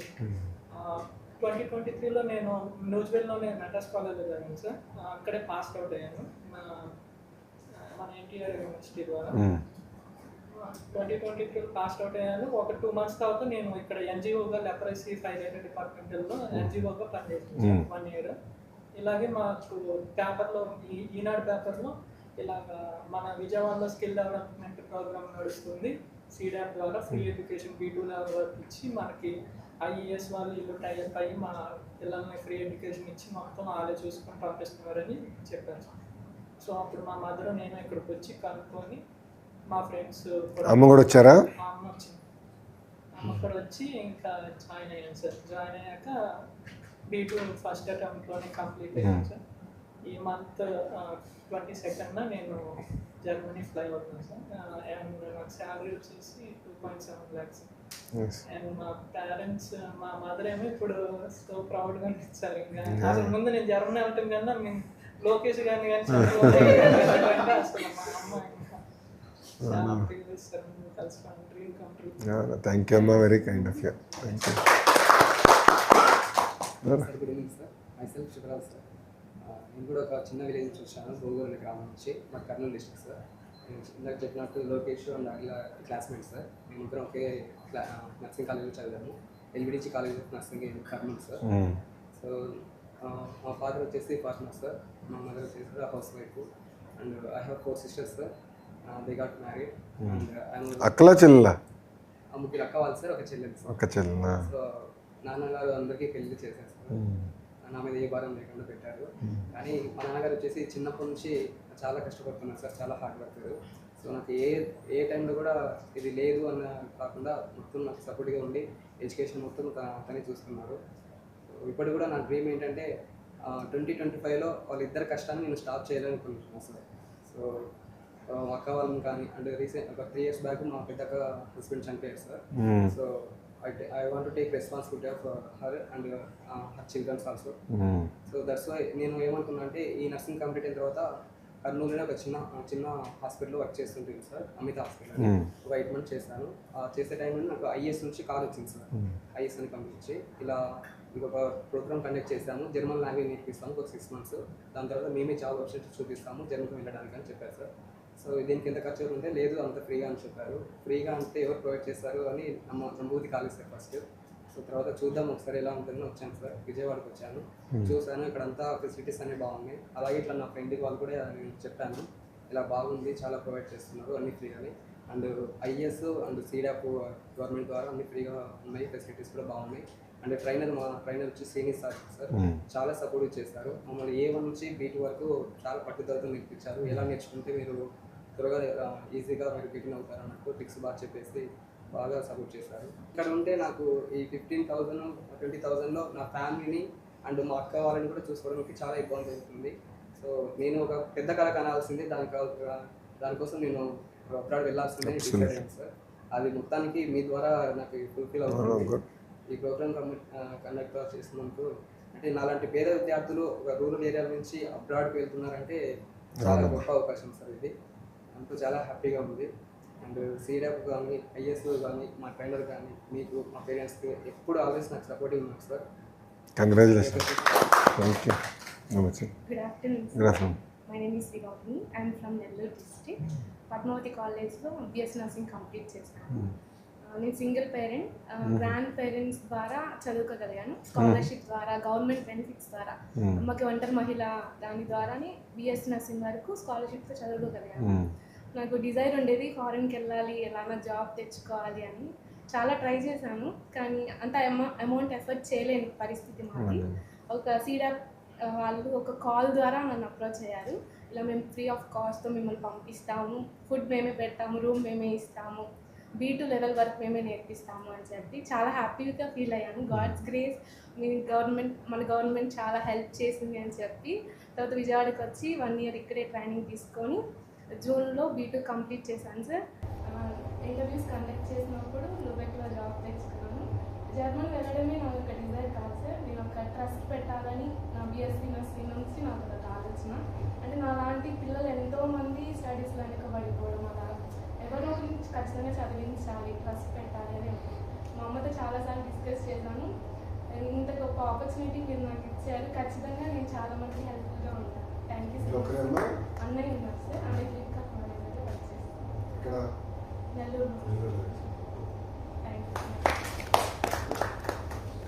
2023లో నేను నూజివేడ్లోనే మెడ్రాస్ కాలేజ్లో చదివాను సార్. అక్కడే పాస్ అవుట్ అయ్యాను మన ఎన్టీఆర్ యూనివర్సిటీ ద్వారా. 2023 పాస్ అవుట్ అయ్యాను. ఒక 2 months తర్వాత నేను ఇక్కడ ఎన్జిఓగా లెప్రసీ ఫైల్ డిపార్ట్మెంట్లో ఎన్జిఓగా పనిచేస్తున్నాను 1 year. ఇలాగే మాకు పేపర్లో ఈనాడు పేపర్లో ఇలాగ మన విజయవాడలో స్కిల్ డెవలప్మెంట్ ప్రోగ్రామ్ నడుస్తుంది. సీడాప్ ద్వారా ఫ్రీ ఎడ్యుకేషన్ B2 లెవెల్ వరకు ఇచ్చి మనకి IES వాళ్ళు ఇల్లు టైప్ అయ్యి మా పిల్లల్ని ఫ్రీ ఎడ్యుకేషన్ ఇచ్చి మొత్తం వాళ్ళే చూసుకొని పంపిస్తున్నారని చెప్పారు. సో అప్పుడు మా మదర్ నేను ఇక్కడికి వచ్చి కనుక్కొని మా ఫ్రెండ్స్ అమ్మ కూడా వచ్చారా? మా అమ్మ వచ్చింది. అమ్మ కూడా వచ్చి ఇంకా జాయిన్ అయ్యాను సార్. జాయిన్ అయ్యాక B2 ఫస్ట్ అటెంప్ట్లోనే కంప్లీట్ అయ్యాను సార్. ఈ మంత్ 22nd నేను జర్మనీ ఫ్లై అవుతున్నాను సార్. అండ్ నాకు శాలరీ వచ్చేసి 2.7 lakhs. అండ్ మా పేరెంట్స్, మా మదర్ ఏమో ఇప్పుడు సో ప్రౌడ్గా అనిపించారు. ఇంకా అసలు ముందు నేను జర్మనీ వెళ్ళటం కన్నా మేము లోకేష్ గారిని కానీ అసలు మా అమ్మ ఇంకా చాలా ప్రీవియస్ సార్ కలుసుకోండి, dream come true. Thank you అమ్మా, very kind of you. Thank you. Good evening sir. Myself Shivaraj sir. నేను కూడా ఒక చిన్న విలేజ్ నుంచి వచ్చాను, భోగోల్ అనే గ్రామం నుంచి, మా కర్నూలు డిస్ట్రిక్ట్ సార్. నేను ఇందాక చెప్పినట్టు Lokesh and Akhila classmates sir. మేము ఇద్దరం ఒకే నర్సింగ్ కాలేజ్లో చదివాము, LBDG college of nursing Kurnool sir. So మా ఫాదర్ వచ్చేసి ఫార్మర్ సార్, మా మదర్ వచ్చేసి housewife. And I have 4 sisters sir. They got married. And అక్కలా చెల్లెలా? ముగ్గురు అక్క వాళ్ళు సార్, ఒక చెల్లెలు సార్. ఒక చెల్లెలా? సో నాన్నగారు అందరికీ పెళ్లి చేశారు సార్. నా మీద ఏ భారం లేకుండా పెట్టారు. కానీ మా నాన్నగారు వచ్చేసి చిన్నప్పటి నుంచి చాలా కష్టపడుతున్నారు సార్, చాలా హార్డ్ వర్కర్. సో నాకు ఏ టైంలో కూడా ఇది లేదు అన్న కాకుండా మొత్తం నాకు సపోర్ట్గా ఉండి ఎడ్యుకేషన్ మొత్తం తనే చూస్తున్నారు. సో ఇప్పుడు కూడా నా డ్రీమ్ ఏంటంటే 2025లో వాళ్ళిద్దరి కష్టాన్ని నేను స్టాప్ చేయాలనుకుంటున్నాను సార్. సో అక్క వాళ్ళని కానీ అంటే రీసెంట్ ఒక 3 years బ్యాక్ మా పెద్దక్క హస్బెండ్ చనిపోయారు sir. So I want to take responsibility of her and her children also. So that's why నేను ఏమనుకున్నా అంటే ఈ నర్సింగ్ కంప్లీట్ అయిన తర్వాత కర్నూలులో ఒక చిన్న హాస్పిటల్లో వర్క్ చేస్తుంటాను సార్, అమిత హాస్పిటల్. ఒక 8 months చేశాను. చేసే టైంలో నాకు IS నుంచి కాల్ వచ్చింది సార్. IS అని పంపించి ఇలా ఇంకొక ప్రోగ్రామ్ కండక్ట్ చేశాము, జర్మన్ లాంగ్వేజ్ నేర్పిస్తాము ఒక 6 months. దాని తర్వాత మేమే జాబ్ ఆపర్చునిటీ చూపిస్తాము జర్మన్కి వెళ్ళడానికి అని చెప్పారు సార్. సో దీనికి ఎంత ఖర్చు అవుతుంటే లేదు అంత ఫ్రీగా అని చెప్పారు. ఫ్రీగా అంటే ఎవరు ప్రొవైడ్ చేస్తారు అని నమ్మూతి కాలేదు సార్ ఫస్ట్. సో తర్వాత చూద్దాం ఒకసారి ఎలా ఉంటుందని వచ్చాను సార్. విజయవాడకి వచ్చాను, చూసాను ఇక్కడ అంతా ఫెసిలిటీస్ అన్నీ బాగున్నాయి. అలాగే ఇట్లా నా ఫ్రెండ్కి వాళ్ళు కూడా నేను చెప్పాను ఇలా బాగుంది, చాలా ప్రొవైడ్ చేస్తున్నారు అన్నీ ఫ్రీగానే. And IS and SEEDAP government ద్వారా అన్ని ఫ్రీగా ఉన్నాయి, ఫెసిలిటీస్ కూడా బాగున్నాయి. అండ్ మా ట్రైనర్ వచ్చి శ్రీనివాస్ సార్ చాలా సపోర్ట్ చేస్తారు. మమ్మల్ని A1 నుంచి B2 వరకు చాలా పట్టుదలతో నేర్పించారు. ఎలా నేర్చుకుంటే మీరు త్వరగా ఈజీగా మీరు బిగిన్ అవుతారు అన్నట్టు టిక్స్ బాగా చెప్పేసి బాగా సపోర్ట్ చేశారు. ఇక్కడ ఉంటే నాకు ఈ 15,000 20,000లో నా ఫ్యామిలీని అండ్ మా అక్క వాళ్ళని కూడా చూసుకోవడానికి చాలా ఇబ్బంది అవుతుంది. సో నేను ఒక పెద్ద కళ కనాల్సింది, దానికోసం నేను అబ్రాడ్ వెళ్ళాల్సిందే డిసైడ్ అయ్యాను సార్. అది మొత్తానికి మీ ద్వారా నాకు ఫుల్ఫిల్ అవుతుంది. ఈ ప్రోగ్రామ్ కండక్ట్ చేసినందుకు అంటే నాలాంటి పేద విద్యార్థులు ఒక రూరల్ ఏరియా నుంచి అబ్రాడ్కి వెళ్తున్నారంటే చాలా గొప్ప అవకాశం సార్ ఇది. అంటూ చాలా హ్యాపీగా ఉంది. అండ్ సీడప్ కానీ ఐఎస్ కానీ మా ట్రైనర్ కానీ మీకు మా పేరెంట్స్కి ఎప్పుడు ఆల్వేస్ నాకు సపోర్టివ్ ఉన్నారు sir. Congratulations. Thank you. Good afternoon. Good afternoon. My name is Vigavni. I am from Nellore district. Padmavati కాలేజ్లో బిఎస్సీ నర్సింగ్ కంప్లీట్ చేశాను. నేను సింగిల్ పేరెంట్, గ్రాండ్ పేరెంట్స్ ద్వారా చదువుకోగలిగాను. స్కాలర్షిప్ ద్వారా, గవర్నమెంట్ బెనిఫిట్స్ ద్వారా, అమ్మకి ఒంటరి మహిళ దాని ద్వారానే బిఎస్సీ నర్సింగ్ వరకు స్కాలర్షిప్తో చదువుకోగలిగాను. నాకు డిజైర్ ఉండేది ఫారెన్కి వెళ్ళాలి, ఎలానా జాబ్ తెచ్చుకోవాలి అని. చాలా ట్రై చేశాను, కానీ అంత అమౌంట్ ఎఫర్ట్ చేయలేని పరిస్థితి మాది. ఒక సీడప్ వాళ్ళు ఒక కాల్ ద్వారా నన్ను అప్రోచ్ అయ్యారు. ఇలా మేము ఫ్రీ ఆఫ్ కాస్ట్తో మిమ్మల్ని పంపిస్తాము, ఫుడ్ మేమే పెడతాము, రూమ్ మేమే ఇస్తాము, B2 లెవెల్ వరకు మేమే నేర్పిస్తాము అని చెప్పి చాలా హ్యాపీగా ఫీల్ అయ్యాను. గాడ్స్ గ్రేస్, మన గవర్నమెంట్ చాలా హెల్ప్ చేసింది అని చెప్పి తర్వాత విజయవాడకి వచ్చి 1 year ఇక్కడే ట్రైనింగ్ తీసుకొని జూన్లో B2 కంప్లీట్ చేశాను సార్. ఇంటర్వ్యూస్ కండక్ట్ చేసినప్పుడు లుబెక్లో జాబ్ తెచ్చుకున్నాను. జర్మన్ వెళ్ళడమే నాకు ఒక డిజైర్ కాదు సార్. నేను ఒక ట్రస్ట్ పెట్టాలని నా బిఎస్సీ నర్సింగ్ నుంచి నాకు ఒక ఆలోచన. అంటే నా లాంటి పిల్లలు ఎంతోమంది స్టడీస్లో వెనకబడిపోవడం, అలా ఎవరో గురించి ఖచ్చితంగా చదివించాలి, ట్రస్ట్ పెట్టాలి అని మా అమ్మతో చాలాసార్లు డిస్కస్ చేశాను. ఇంత గొప్ప ఆపర్చునిటీ మీరు నాకు ఇచ్చారు. ఖచ్చితంగా నేను చాలా మంది హెల్ప్ఫుల్గా ఉంటాను. Thank you so much. అన్నయ్య ఉన్నారు సార్, అన్నయ్య ఫ్లిప్కార్ట్ కాలేజ్లో వర్క్ చేస్తాను, Nellore. Thank you.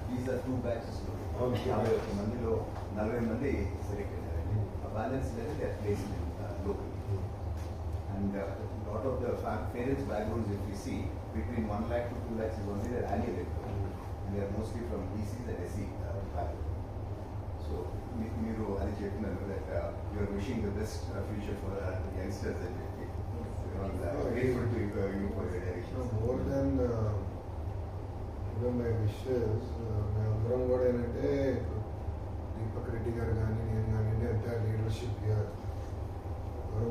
These are 2 batches. 50 మందిలో 40 మంది సెలెక్ట్ అయ్యారండి. ఆ బ్యాలెన్స్ అనేది they are placed local. And lot of the parents' backgrounds, if we see, between 1 lakh to 2 lakhs is only their annual income. And they are mostly from BCs and SC background. So, మీరు అది చెప్పినారు that you are wishing the best future for youngsters and grateful to you for your direction. More than my wishes, మేమందరం కూడా ఏంటంటే దీపక్ రెడ్డి గారు కానీ నేను కానీ అంటే లీడర్షిప్ గారు,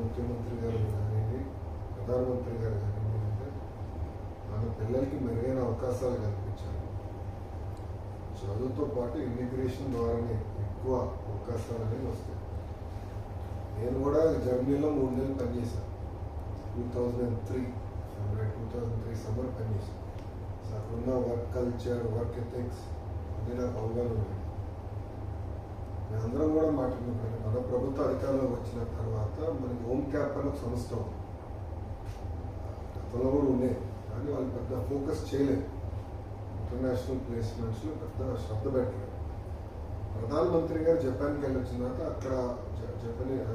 ముఖ్యమంత్రి గారు కానీ ప్రధానమంత్రి గారు కానీ అంటే మన పిల్లలకి మెరుగైన అవకాశాలు కల్పించాలి. చదువుతో పాటు ఇమిగ్రేషన్ ద్వారానే ఎక్కువ అవకాశాలు అనేవి వస్తాయి. నేను కూడా జర్మనీలో 3 నెలలు పనిచేశాను. 2003 సమ్మర్ పనిచేశాను. సో అక్కడున్న వర్క్ కల్చర్, వర్క్ ఎథిక్స్ అన్నీ నాకు అవగాహన ఉంది. మేమందరం కూడా మాట్లాడుకుంటాం. మన ప్రభుత్వ అధికారంలో వచ్చిన తర్వాత మనకి హోమ్ క్యాప్ అనే ఒక సంస్థ ఉంది. గతంలో కూడా ఉన్నాయి, కానీ వాళ్ళు పెద్ద ఫోకస్ చేయలేదు. ఇంటర్నేషనల్ ప్లేస్మెంట్స్లో పెద్ద శ్రద్ధ పెట్టలేదు. ప్రధానమంత్రి గారు జపాన్కి వెళ్ళి వచ్చిన తర్వాత అక్కడ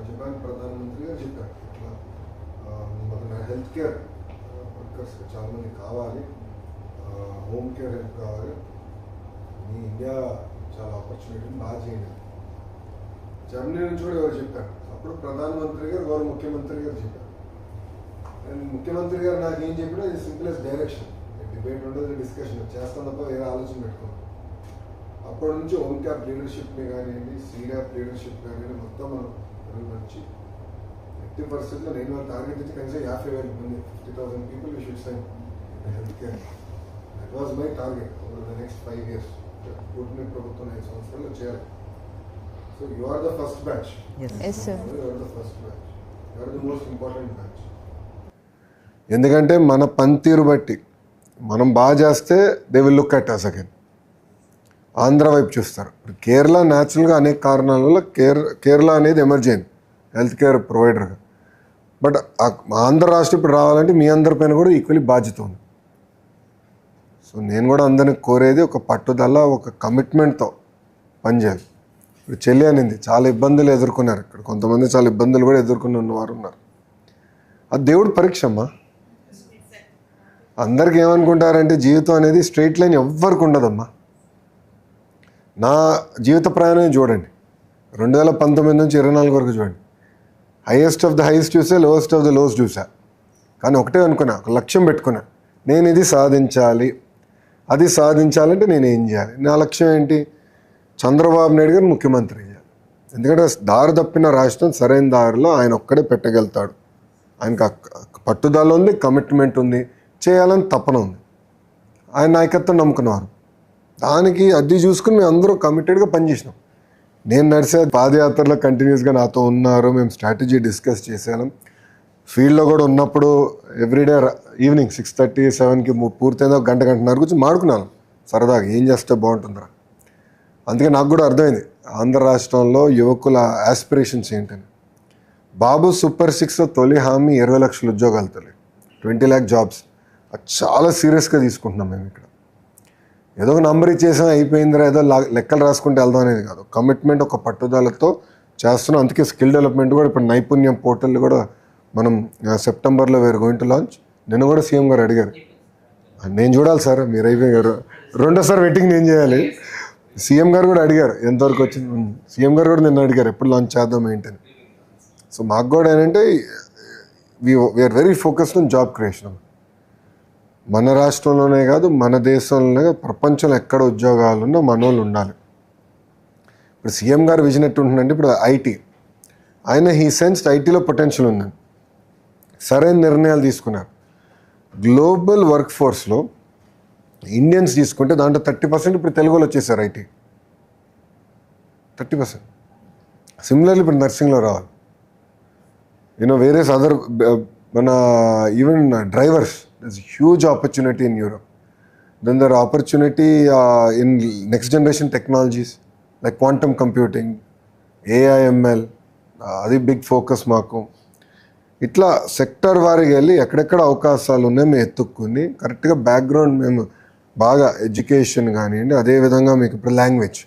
జపాన్ ప్రధానమంత్రి గారు చెప్పారు, ఇట్లా మన హెల్త్ కేర్ వర్కర్స్ చాలామంది కావాలి, హోమ్ కేర్ హెల్ప్ కావాలి, మీ ఇండియా చాలా ఆపర్చునిటీ బాగా చేయండి. జర్మనీ నుంచి కూడా ఎవరు చెప్పారు. అప్పుడు ప్రధానమంత్రి గారు, వారు ముఖ్యమంత్రి గారు చెప్పారు. అండ్ ముఖ్యమంత్రి గారు నాకు ఏం చెప్పినా ఇది సింపులెస్ట్ డైరెక్షన్, డిబేట్ ఉండదు, డిస్కషన్ చేస్తాం తప్ప వేరే ఆలోచన పెట్టుకోండి. అప్పటి నుంచి హోమ్ క్యాప్ లీడర్షిప్ని కానివ్వండి, సీడప్ లీడర్షిప్ కానివ్వండి, మొత్తం మనం మెరుగుపరిచి ఎట్టి పరిస్థితుల్లో నేను వాళ్ళ టార్గెట్ ఇచ్చి కనీసం 50,000 మంది 50,000 people we should sign health care. That was my target over the next 5 years. కూటమి ప్రభుత్వం 5 సంవత్సరాల్లో చేయాలి. So you are the first batch. Yes sir. You are the first batch. You are the most important batch. ఎందుకంటే మన పనితీరు బట్టి మనం బాగా చేస్తే they will look at us again. Andhra వైపు చూస్తారు. కేరళ న్యాచురల్గా అనేక కారణాల వల్ల కేరళ అనేది ఎమర్జ్ అయింది హెల్త్ కేర్ ప్రొవైడర్గా. బట్ ఆంధ్ర రాష్ట్రం ఇప్పుడు రావాలంటే మీ అందరిపైన కూడా ఈక్వల్లీ బాధ్యత ఉంది. సో నేను కూడా అందరిని కోరేది ఒక పట్టుదల, ఒక కమిట్మెంట్తో పనిచేయాలి. ఇప్పుడు చెల్లి అనింది చాలా ఇబ్బందులు ఎదుర్కొన్నారు. ఇక్కడ కొంతమంది చాలా ఇబ్బందులు కూడా ఎదుర్కొని ఉన్నవారు ఉన్నారు. అది దేవుడి పరీక్ష అమ్మా. అందరికి ఏమనుకుంటారంటే జీవితం అనేది స్ట్రైట్ లైన్ ఎవ్వరికి ఉండదమ్మా. నా జీవిత ప్రయాణం చూడండి, 2019 నుంచి 24 వరకు చూడండి. హైయెస్ట్ ఆఫ్ ద హైయెస్ట్ చూసా, లోయెస్ట్ ఆఫ్ ద లోయెస్ట్ చూసా. కానీ ఒకటే అనుకున్నా, ఒక లక్ష్యం పెట్టుకున్నా, నేను ఇది సాధించాలి. అది సాధించాలంటే నేను ఏం చేయాలి? నా లక్ష్యం ఏంటి? చంద్రబాబు నాయుడు గారు ముఖ్యమంత్రి చేయాలి. ఎందుకంటే దారి తప్పిన రాష్ట్రం సరైన దారిలో ఆయన ఒక్కడే పెట్టగలుగుతాడు. ఆయనకు పట్టుదల ఉంది, కమిట్మెంట్ ఉంది, చేయాలని తపన ఉంది. ఆయన నాయకత్వం నమ్ముకున్నారు. దానికి అది చూసుకుని మేము అందరూ కమిటెడ్గా పనిచేసినాం. నేను నడిచే పాదయాత్రలో కంటిన్యూస్గా నాతో ఉన్నారు, మేము స్ట్రాటజీ డిస్కస్ చేశాను. ఫీల్డ్లో కూడా ఉన్నప్పుడు ఎవ్రీడే ఈవినింగ్ 6:30, 7కి పూర్తయిందో గంటన్నర కూర్చొని మాడుకున్నాను సరదాగా, ఏం చేస్తే బాగుంటుందిరా. అందుకే నాకు కూడా అర్థమైంది ఆంధ్ర రాష్ట్రంలో యువకుల ఆస్పిరేషన్స్ ఏంటని. బాబు సూపర్ 6 తొలి హామీ 20 లక్షల ఉద్యోగాలు తల్లి, 20 lakh జాబ్స్. అది చాలా సీరియస్గా తీసుకుంటున్నాం మేము ఇక్కడ. ఏదో ఒక నంబర్ ఇచ్చేసాం అయిపోయిందిరా, ఏదో లెక్కలు రాసుకుంటే వెళ్దాం అనేది కాదు. కమిట్మెంట్, ఒక పట్టుదలతో చేస్తున్నాం. అందుకే స్కిల్ డెవలప్మెంట్ కూడా ఇప్పుడు నైపుణ్యం పోర్టల్ కూడా మనం సెప్టెంబర్లో వేరు గోయింగ్ టు లాంచ్. నిన్న కూడా సీఎం గారు అడిగారు, నేను చూడాలి సార్, మీరు అయిపోయారు, రెండోసారి వెయిటింగ్ నేను చేయాలి. సీఎం గారు కూడా అడిగారు ఎంతవరకు వచ్చింది. సీఎం గారు కూడా నిన్న అడిగారు ఎప్పుడు లాంచ్ చేద్దాం ఏంటని. సో మాకు కూడా ఏంటంటే we are very focused on job creation. మన రాష్ట్రంలోనే కాదు, మన దేశంలోనే కాదు, ప్రపంచంలో ఎక్కడ ఉద్యోగాలు ఉన్నా మన వాళ్ళు ఉండాలి. ఇప్పుడు సీఎం గారు విజన్ ఎట్టు ఉంటుందంటే, ఇప్పుడు ఐటీ ఆయన హీ సెన్స్డ్ ఐటీలో పొటెన్షియల్ ఉందని సరైన నిర్ణయాలు తీసుకున్నారు. గ్లోబల్ వర్క్ ఫోర్స్లో ఇండియన్స్ తీసుకుంటే దాంట్లో 30% ఇప్పుడు తెలుగులో వచ్చేసారు ఐటీ, 30%. సిమిలర్లీ ఇప్పుడు నర్సింగ్లో రావాలి. వేరియస్ అదర్ మన even drivers, there's a huge opportunity in Europe. Then there are opportunity in next generation technologies like quantum computing, AI, ML, అది బిగ్ ఫోకస్ మాకు. ఇట్లా సెక్టర్ వారికి వెళ్ళి ఎక్కడెక్కడ అవకాశాలు ఉన్నాయో మేము ఎత్తుక్కుని కరెక్ట్గా బ్యాక్గ్రౌండ్ మేము బాగా ఎడ్యుకేషన్ కానివ్వండి, అదేవిధంగా మీకు ఇప్పుడు లాంగ్వేజ్.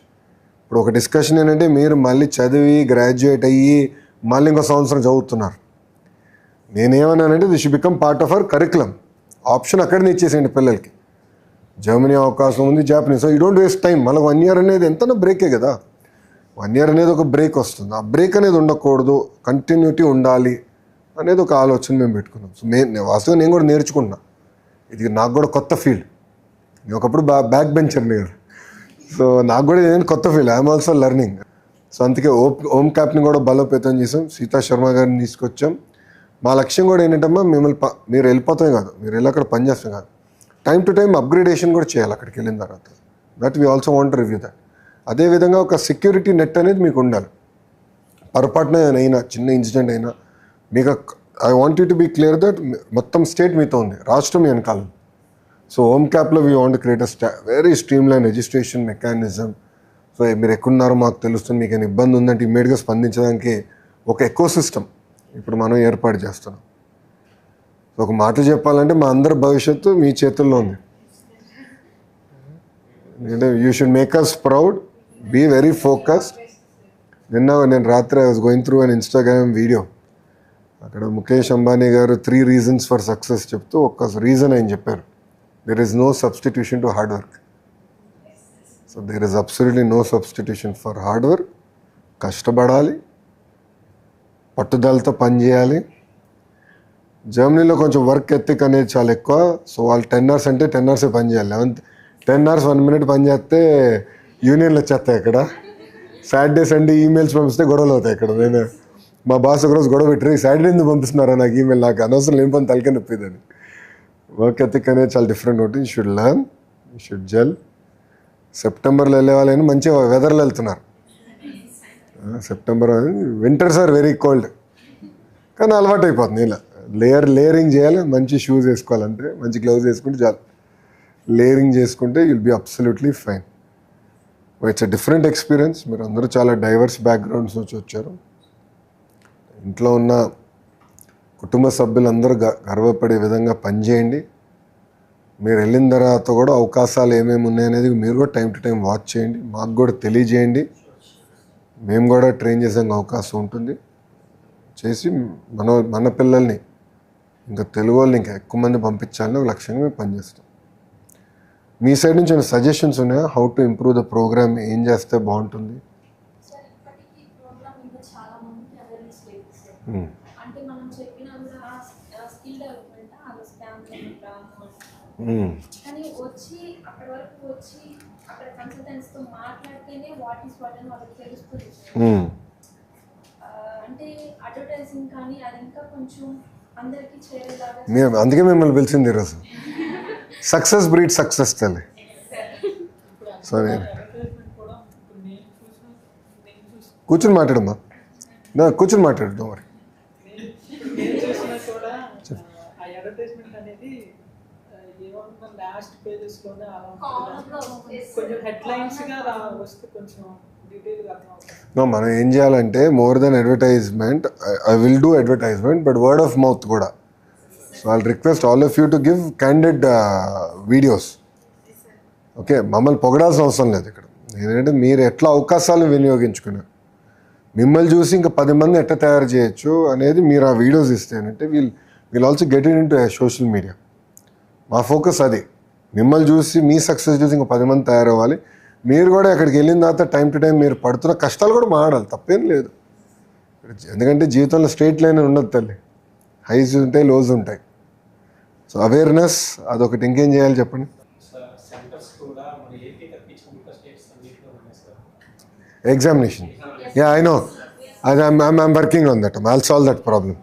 ఇప్పుడు ఒక డిస్కషన్ ఏంటంటే, మీరు మళ్ళీ చదివి గ్రాడ్యుయేట్ అయ్యి మళ్ళీ ఇంకో సంవత్సరం చదువుతున్నారు. నేనేమన్నానంటే this should become part of our curriculum. Option అక్కడనే ఇచ్చేసేయండి పిల్లలకి. జర్మనీ అవకాశం ఉంది, Japanese. So you don't waste time. మళ్ళీ 1 year అనేది ఎంతనా బ్రేకే కదా, 1 year అనేది ఒక బ్రేక్ వస్తుంది. ఆ బ్రేక్ అనేది ఉండకూడదు, కంటిన్యూటీ ఉండాలి అనేది ఒక ఆలోచన మేము పెట్టుకున్నాం. సో వాస్తవంగా నేను కూడా నేర్చుకుంటున్నా. ఇది నాకు కూడా కొత్త ఫీల్డ్. నేను ఒకప్పుడు బ్యాక్ బెంచర్ని కదా, సో నాకు కూడా ఇదేంటి కొత్త field. I'm also learning. So అందుకే ఓమ్ క్యాప్ని కూడా బలోపేతం చేసాం, సీతా శర్మ గారిని తీసుకొచ్చాం. మా లక్ష్యం కూడా ఏంటంటమ్మా, మీరు వెళ్ళిపోతాం కాదు, మీరు వెళ్ళి అక్కడ పనిచేస్తాం కాదు, టైం టు టైం అప్గ్రేడేషన్ కూడా చేయాలి అక్కడికి వెళ్ళిన తర్వాత. That we also want review that. అదేవిధంగా ఒక సెక్యూరిటీ నెట్ అనేది మీకు ఉండాలి. పొరపాటున అయినా చిన్న ఇన్సిడెంట్ అయినా మీకు, I want you to be clear that మొత్తం స్టేట్ మీతో ఉంది, రాష్ట్రం మీ వెనకాల. సో హోమ్ క్యాప్లో we want create very streamline registration mechanism. So మీరు ఎక్కడున్నారో మాకు తెలుస్తుంది, మీకు ఏమైనా ఇబ్బంది ఉందంటే ఇమ్మీడియట్గా స్పందించడానికి ఒక ఎకో సిస్టమ్ ఇప్పుడు మనం ఏర్పాటు చేస్తున్నాం. ఒక మాట చెప్పాలంటే మా అందరి భవిష్యత్తు మీ చేతుల్లో ఉంది. You should make us proud, be very focused. నేను రాత్రి I was going through an Instagram video. అక్కడ ముఖేష్ అంబానీ గారు 3 reasons ఫర్ సక్సెస్ చెప్తూ ఒక్క రీజన్ ఆయన చెప్పారు, there is no substitution to hard work. So there is absolutely no substitution for hard work. కష్టపడాలి, పట్టుదలతో పనిచేయాలి. జర్మనీలో కొంచెం వర్క్ ఎథిక్ అనేది చాలా ఎక్కువ. సో వాళ్ళు 10 hours అంటే 10 hours పని చేయాలి. 10 hours 1 minute పని చేస్తే యూనియన్లు వచ్చేస్తాయి ఇక్కడ. సాటర్డే సండే ఈమెయిల్స్ పంపిస్తే గొడవలు అవుతాయి ఇక్కడ. నేను మా బాస్ ఒకరోజు గొడవ పెట్టారు, సాటర్డే ఎందుకు పంపిస్తున్నారా నాకు ఈమెయిల్, నాకు అనవసరం లేని పని తలకే నొప్పిదని. వర్క్ ఎథిక్ అనేది చాలా డిఫరెంట్ ఉంటుంది. You should learn, you should gel. సెప్టెంబర్లో వెళ్ళే వాళ్ళైనా మంచిగా వెదర్లో వెళ్తున్నారు. September winters are very cold, కానీ అలవాటు అయిపోతుంది. ఇలా లేయరింగ్ చేయాలి, మంచి షూస్ వేసుకోవాలంటే, మంచి గ్లౌజ్ వేసుకుంటే చాలు. లేయరింగ్ చేసుకుంటే you'll be absolutely fine. It's a different experience. మీరు అందరూ చాలా డైవర్స్ బ్యాక్గ్రౌండ్స్ నుంచి వచ్చారు. ఇంట్లో ఉన్న కుటుంబ సభ్యులందరూ గర్వపడే విధంగా పనిచేయండి. మీరు వెళ్ళిన తర్వాత కూడా అవకాశాలు ఏమేమి ఉన్నాయనేది మీరు కూడా టైం టు టైం వాచ్ చేయండి, మాకు కూడా తెలియజేయండి. మేము కూడా ట్రైన్ చేసే అవకాశం ఉంటుంది. చేసి మన పిల్లల్ని ఇంకా తెలుగు వాళ్ళని ఇంకా ఎక్కువ మంది పంపించాలని ఒక లక్ష్యంగా మేము పనిచేస్తాం. మీ సైడ్ నుంచి ఏమైనా సజెషన్స్ ఉన్నాయా, how to improve the programme, ఏం చేస్తే బాగుంటుంది? అంటే మనం చెప్పినా కూడా స్కిల్ డెవలప్మెంట్ కానీ వచ్చి అక్కడి వరకు వచ్చి అక్కడ కన్సల్టెంట్స్తో మాట్లాడితేనే వాట్ ఈస్ వాట్ అని వాళ్ళకి తెలుస్తుంది. అంటే అడ్వర్టైజింగ్ కానీ అది ఇంకా కొంచెం అందరికీ చేరేలాగా. అందుకే మిమ్మల్ని పిలిచింది ఈరోజు. సక్సెస్ బ్రీడ్ సక్సెస్ తల్లి. సరే కూర్చొని మాట్లాడమ్మా కూర్చొని మాట్లాడు మరి. నేను చూసినా కూడా ఆ అడ్వర్టైజ్మెంట్ అనేది ఏమన్నా లాస్ట్ పేజెస్లోనే అలా కొంచెం హెడ్లైన్స్గా వస్తే కొంచెం డీటెయిల్గా అర్థం అవుతుంది. మనం ఏం చేయాలంటే more than advertisement I will do advertisement but word of mouth కూడా. So I request all of you to give candid videos. Okay, మమ్మల్ని పొగడాల్సిన అవసరం లేదు ఇక్కడ. ఏంటంటే మీరు ఎట్లా అవకాశాలను వినియోగించుకున్నారు, మిమ్మల్ని చూసి ఇంకా 10 మంది ఎట్లా తయారు చేయొచ్చు అనేది మీరు ఆ వీడియోస్ ఇస్తేనంటే we'll also get into social media. మా ఫోకస్ అది. మిమ్మల్ని చూసి మీ సక్సెస్ చూసి ఇంకా 10 మంది తయారవ్వాలి. మీరు కూడా అక్కడికి వెళ్ళిన తర్వాత టైం టు టైం మీరు పడుతున్న కష్టాలు కూడా మాడాలి, తప్పేం లేదు. ఎందుకంటే జీవితంలో స్ట్రైట్ లైన్ ఉండదు తల్లి, హైస్ ఉంటాయి, లోస్ ఉంటాయి. సో అవేర్నెస్ అదొకటి. ఇంకేం చేయాలి చెప్పండి. Examination. Yeah, I know. I'm working on that. I'll solve that problem.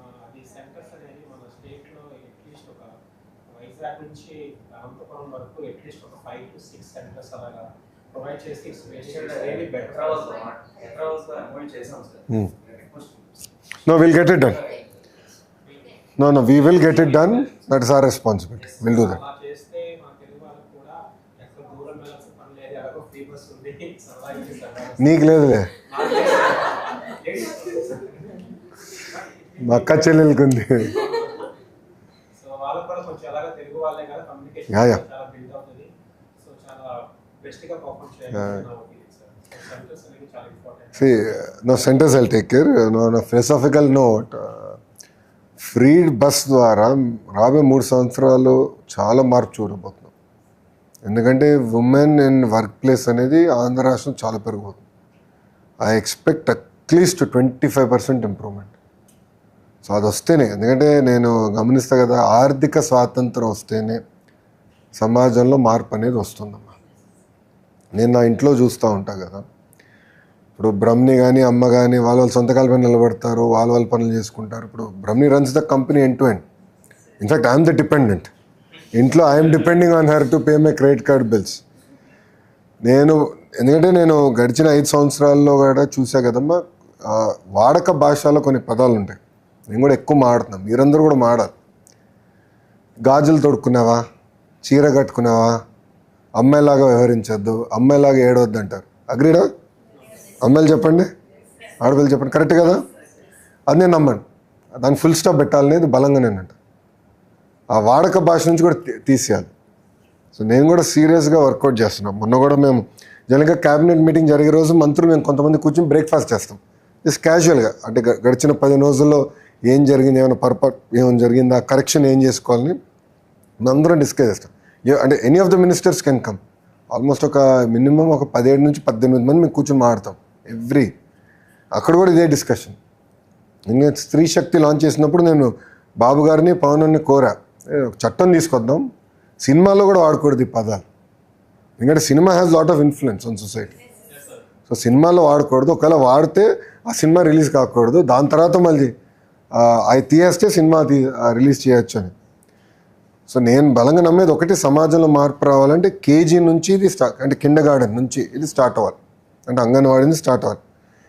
No, we'll get it done. No, we will get it done. That is our responsibility. We'll do that. నీకు లేదులే, మా అక్క చెల్లెలకి ఉంది. See, no centers I'll take care. No, on a philosophical note, free bus ద్వారా రాబోయే 3 సంవత్సరాలు చాలా మార్పు చూడబోతున్నాం. ఎందుకంటే ఉమెన్ ఇన్ వర్క్ ప్లేస్ అనేది ఆంధ్ర రాష్ట్రం చాలా పెరిగిపోతుంది. I expect at least 25% improvement. So అది వస్తేనే, ఎందుకంటే నేను గమనిస్తా కదా, ఆర్థిక స్వాతంత్రం వస్తేనే సమాజంలో మార్పు అనేది వస్తుందమ్మా. నేను నా ఇంట్లో చూస్తూ ఉంటాను కదా, ఇప్పుడు బ్రహ్మని కానీ అమ్మ కానీ వాళ్ళ సొంతకాల పైన నిలబడతారు, వాళ్ళ పనులు చేసుకుంటారు. ఇప్పుడు Brahmani runs the company end to end. In fact I'm the dependent. ఇంట్లో I'm depending on her to pay my credit card bills. ఎందుకంటే నేను గడిచిన 5 సంవత్సరాల్లో కూడా చూసా కదమ్మా, వాడక భాషలో కొన్ని పదాలు ఉంటాయి, నేను కూడా ఎక్కువ మాడుతున్నాను, మీరందరూ కూడా మాడాలి. గాజులు తొడుక్కున్నావా, చీర కట్టుకున్నావా, అమ్మాయిలాగా వ్యవహరించద్దు, అమ్మాయిలాగా ఏడవద్దు అంటారు. అగ్రీడా? అమ్మాయిలు చెప్పండి, ఆడపిల్లలు చెప్పండి, కరెక్ట్ కదా? అది నేను నమ్మను. దాన్ని ఫుల్ స్టాప్ పెట్టాలనేది బలంగా నేనంట. ఆ వాడక భాష నుంచి కూడా తీసేయాలి. సో నేను కూడా సీరియస్గా వర్కౌట్ చేస్తున్నాం. మొన్న కూడా మేము జనరల్గా క్యాబినెట్ మీటింగ్ జరిగే రోజు మంత్రులు మేము కొంతమంది కూర్చొని బ్రేక్ఫాస్ట్ చేస్తాం, జస్ట్ క్యాజువల్గా. అంటే గడిచిన 10 రోజుల్లో ఏం జరిగింది, ఏమైనా పొరపాటు ఏమైనా జరిగిందా, కరెక్షన్ ఏం చేసుకోవాలని అందరం డిస్కస్ చేస్తాం. అంటే any of the ministers can come. Almost ఒక మినిమం ఒక 17 నుంచి 18 మంది మేము కూర్చొని మాట్లాడతాం ఎవ్రీ. అక్కడ కూడా ఇదే డిస్కషన్. ఇంకా స్త్రీ శక్తి లాంచ్ చేసినప్పుడు నేను బాబు గారిని పవన్ అన్ని కోరా, ఒక చట్టం తీసుకొద్దాం, సినిమాలో కూడా వాడకూడదు ఈ పదాలు. ఎందుకంటే cinema has lot of influence on society. So సినిమాలో వాడకూడదు, ఒకవేళ వాడితే ఆ సినిమా రిలీజ్ కాకూడదు, దాని తర్వాత మళ్ళీ అవి తీయేస్తే సినిమా రిలీజ్ చేయొచ్చు అని. సో నేను బలంగా నమ్మేది ఒకటి, సమాజంలో మార్పు రావాలంటే కేజీ నుంచి ఇది అంటే కిండర్ గార్డెన్ నుంచి ఇది స్టార్ట్ అవ్వాలి, అంటే అంగన్వాడీ నుంచి స్టార్ట్ అవ్వాలి.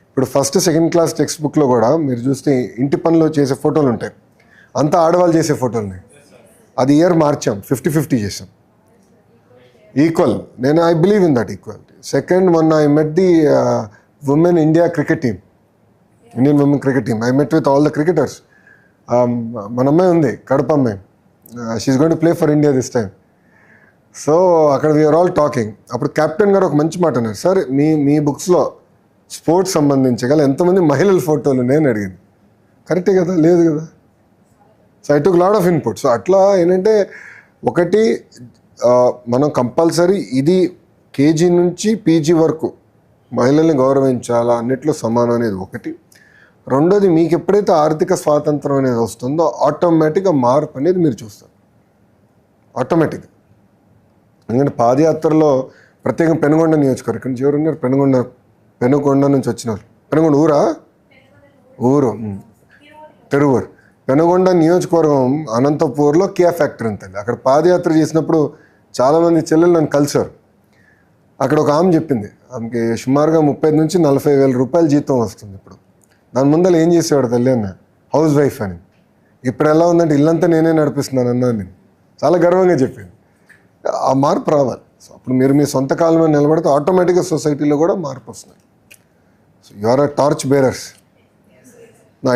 ఇప్పుడు 1st, 2nd క్లాస్ టెక్స్ట్ బుక్లో కూడా మీరు చూస్తే ఇంటి పనిలో చేసే ఫోటోలు ఉంటాయి, అంతా ఆడవాళ్ళు చేసే ఫోటోలున్నాయి. అది ఇయర్ మార్చాం, 50-50 చేసాం, ఈక్వల్. నేను I believe in that equality. Second, మొన్న I met the women India cricket team, Indian women cricket team. I met with all the cricketers. మన అమ్మాయి ఉంది, కడప అమ్మాయి, she's going to play for India this time. So అక్కడ we are all talking. అప్పుడు captain గారు ఒక మంచి మాట అన్నారు, సార్ మీ బుక్స్లో స్పోర్ట్స్ సంబంధించి గల ఎంతమంది మహిళల ఫోటోలు నేను అడిగింది. కరెక్టే కదా? లేదు కదా? So I took lot of input. So అట్లా ఏంటంటే ఒకటి మనం కంపల్సరీ ఇది కేజీ నుంచి పీజీ వరకు మహిళల్ని గౌరవించాలా, అన్నిట్లో సమానం అనేది ఒకటి. రెండోది, మీకు ఎప్పుడైతే ఆర్థిక స్వాతంత్రం అనేది వస్తుందో ఆటోమేటిక్గా మార్పు అనేది మీరు చూస్తారు, ఆటోమేటిక్గా. ఎందుకంటే పాదయాత్రలో ప్రత్యేకంగా పెనుగొండ నియోజకవర్గం, ఇక్కడ నుంచి ఎవరున్నారు? పెనుగొండ నుంచి వచ్చినారు. పెనుగొండ ఊరు తిరువూరు. పెనుగొండ నియోజకవర్గం అనంతపూర్లో కియా ఫ్యాక్టరీ ఉంటుంది. అక్కడ పాదయాత్ర చేసినప్పుడు చాలామంది చెల్లెలు నన్ను కలిశారు. అక్కడ ఒక ఆమె చెప్పింది, ఆమెకి సుమారుగా 30 నుంచి 40,000 రూపాయలు జీతం వస్తుంది ఇప్పుడు. దాని ముందర ఏం చేసేవాడు తల్లి అన్న, హౌస్ వైఫ్ అని. ఇప్పుడు ఎలా ఉందంటే ఇల్లంతా నేనే నడిపిస్తున్నాను అన్నా నేను. చాలా గర్వంగా చెప్పింది. ఆ మార్పు రావాలి. సో అప్పుడు మీరు మీ సొంత కాలం మీద నిలబడితే ఆటోమేటిక్గా సొసైటీలో కూడా మార్పు వస్తుంది. So you are a torch bearers.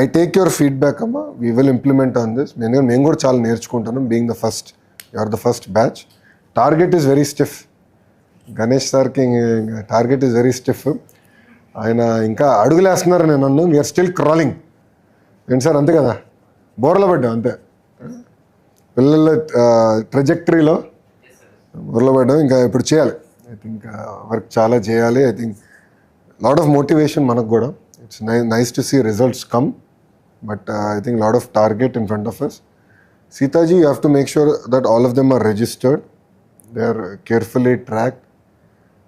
I take your feedback అమ్మా, we will implement on this. మేము కూడా చాలా నేర్చుకుంటాను. Being the first, you are the first batch. Target is very stiff. Ganesh సార్కి టార్గెట్ ఈజ్ వెరీ స్టిఫ్. ఆయన ఇంకా అడుగులేస్తున్నారు నేను నన్ను, వీఆర్ స్టిల్ క్రాలింగ్. ఏంటి సార్ అంతే కదా, బోర్లో పడ్డాం అంతే. పిల్లల ట్రెజెక్టరీలో బోర్లో పడ్డాం. ఇంకా ఇప్పుడు చేయాలి. ఐ థింక్ వర్క్ చాలా చేయాలి. I think lot of motivation మనకు కూడా. It's nice to see results come, but I think lot of target in front of us. Sitaji, you have to make sure that all of them are registered. They are carefully tracked.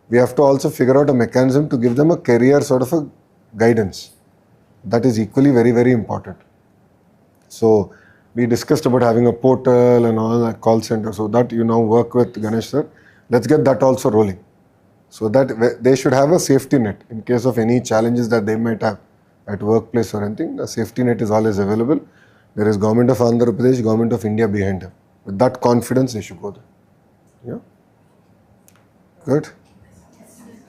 We have to also figure out a mechanism to give them a career sort of a guidance. That is equally very, very important. So we discussed about having a portal and all that, call center, so that you now work with Ganesh sir. Let's get that also rolling, so that they should have a safety net in case of any challenges that they might have at workplace or anything. A safety net is always available. There is Government of Andhra Pradesh, Government of India behind them. With that confidence, they should go there. Yeah? Good?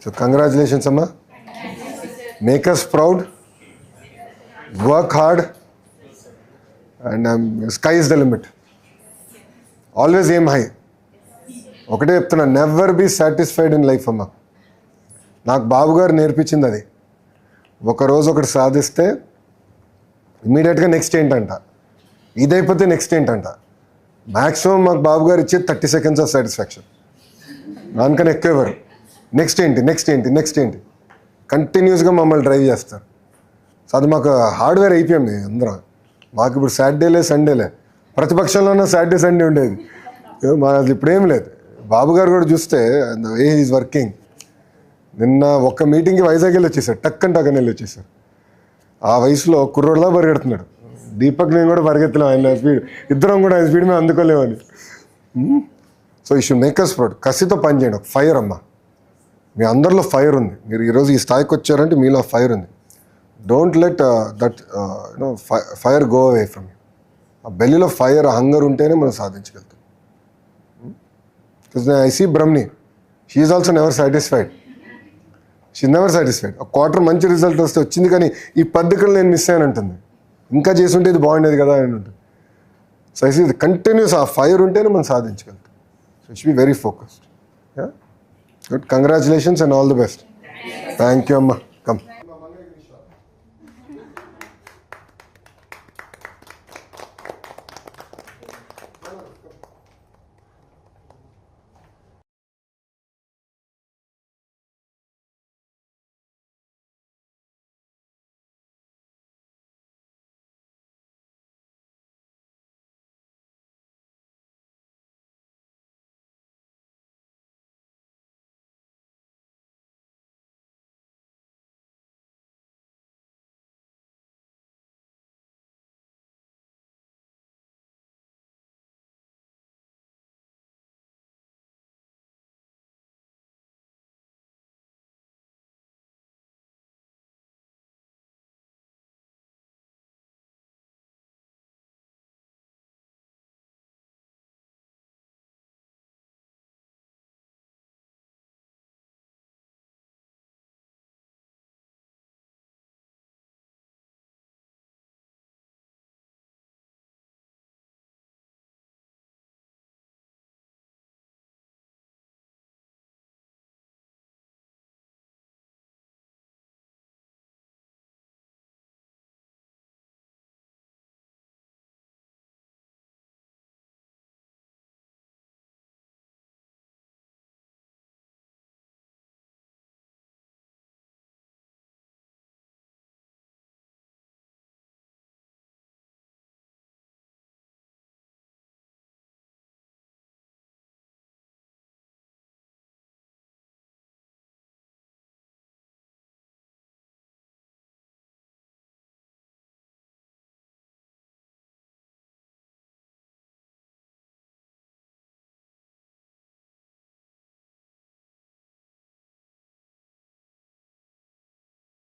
So congratulations, Amma. Make us proud. Work hard. And sky is the limit. Always aim high. ఒకటే చెప్తున్నా, never be satisfied in life అమ్మ. నాకు బాబు గారు నేర్పించింది అది. ఒకరోజు ఒకటి సాధిస్తే ఇమీడియట్గా నెక్స్ట్ ఏంటంట, ఇదైపోతే నెక్స్ట్ ఏంటంట. మ్యాక్సిమం మాకు బాబు గారు ఇచ్చేది 30 seconds ఆఫ్ సాటిస్ఫాక్షన్. దానికన్నా ఎక్కువ ఎవరు. నెక్స్ట్ ఏంటి నెక్స్ట్ ఏంటి నెక్స్ట్ ఏంటి కంటిన్యూస్గా మమ్మల్ని డ్రైవ్ చేస్తారు. సో అది మాకు హార్డ్వేర్ అయిపోయాం అందరం. మాకు ఇప్పుడు సాటర్డేలే సండేలే, ప్రతిపక్షంలోనే సాటర్డే సండే ఉండేది. మాది ఇప్పుడేం లేదు. బాబు గారు కూడా చూస్తే ఏ ఈజ్ వర్కింగ్. నిన్న ఒక్క మీటింగ్కి వైజాగ్ వెళ్ళి వచ్చేసారు, టక్కని వెళ్ళి వచ్చేసారు. ఆ వయసులో కుర్రోడ్లా పరిగెడుతున్నాడు. దీపక్ నేను కూడా పరిగెత్తలేము ఆయన స్పీడ్, ఇద్దరం కూడా ఆయన స్పీడ్ మేము అందుకోలేమని. So you should make us proud. కసితో పని చేయండి. ఒక ఫైర్ అమ్మ, మీ అందరిలో ఫైర్ ఉంది. మీరు ఈరోజు ఈ స్థాయికి వచ్చారంటే మీలో ఫైర్ ఉంది. Don't let that fire go away from you. ఆ బెల్లీలో ఫైర్, హంగర్ ఉంటేనే మనం సాధించగలుగుతాం. I see Brahmani. She is also never satisfied. She is never satisfied. A quarter మంచి రిజల్ట్ వస్తే వచ్చింది, కానీ ఈ పద్ధతులు నేను మిస్ అయ్యాను అంటుంది. ఇంకా చేసుంటే ఇది బాగుండేది కదా అని ఉంటుంది. సో ఐ సీ కంటిన్యూస్ ఆ ఫైర్ ఉంటేనే మనం సాధించగలుగుతాం. So it should be very focused. Good. Congratulations and all the best. Thank you అమ్మ. కమ్.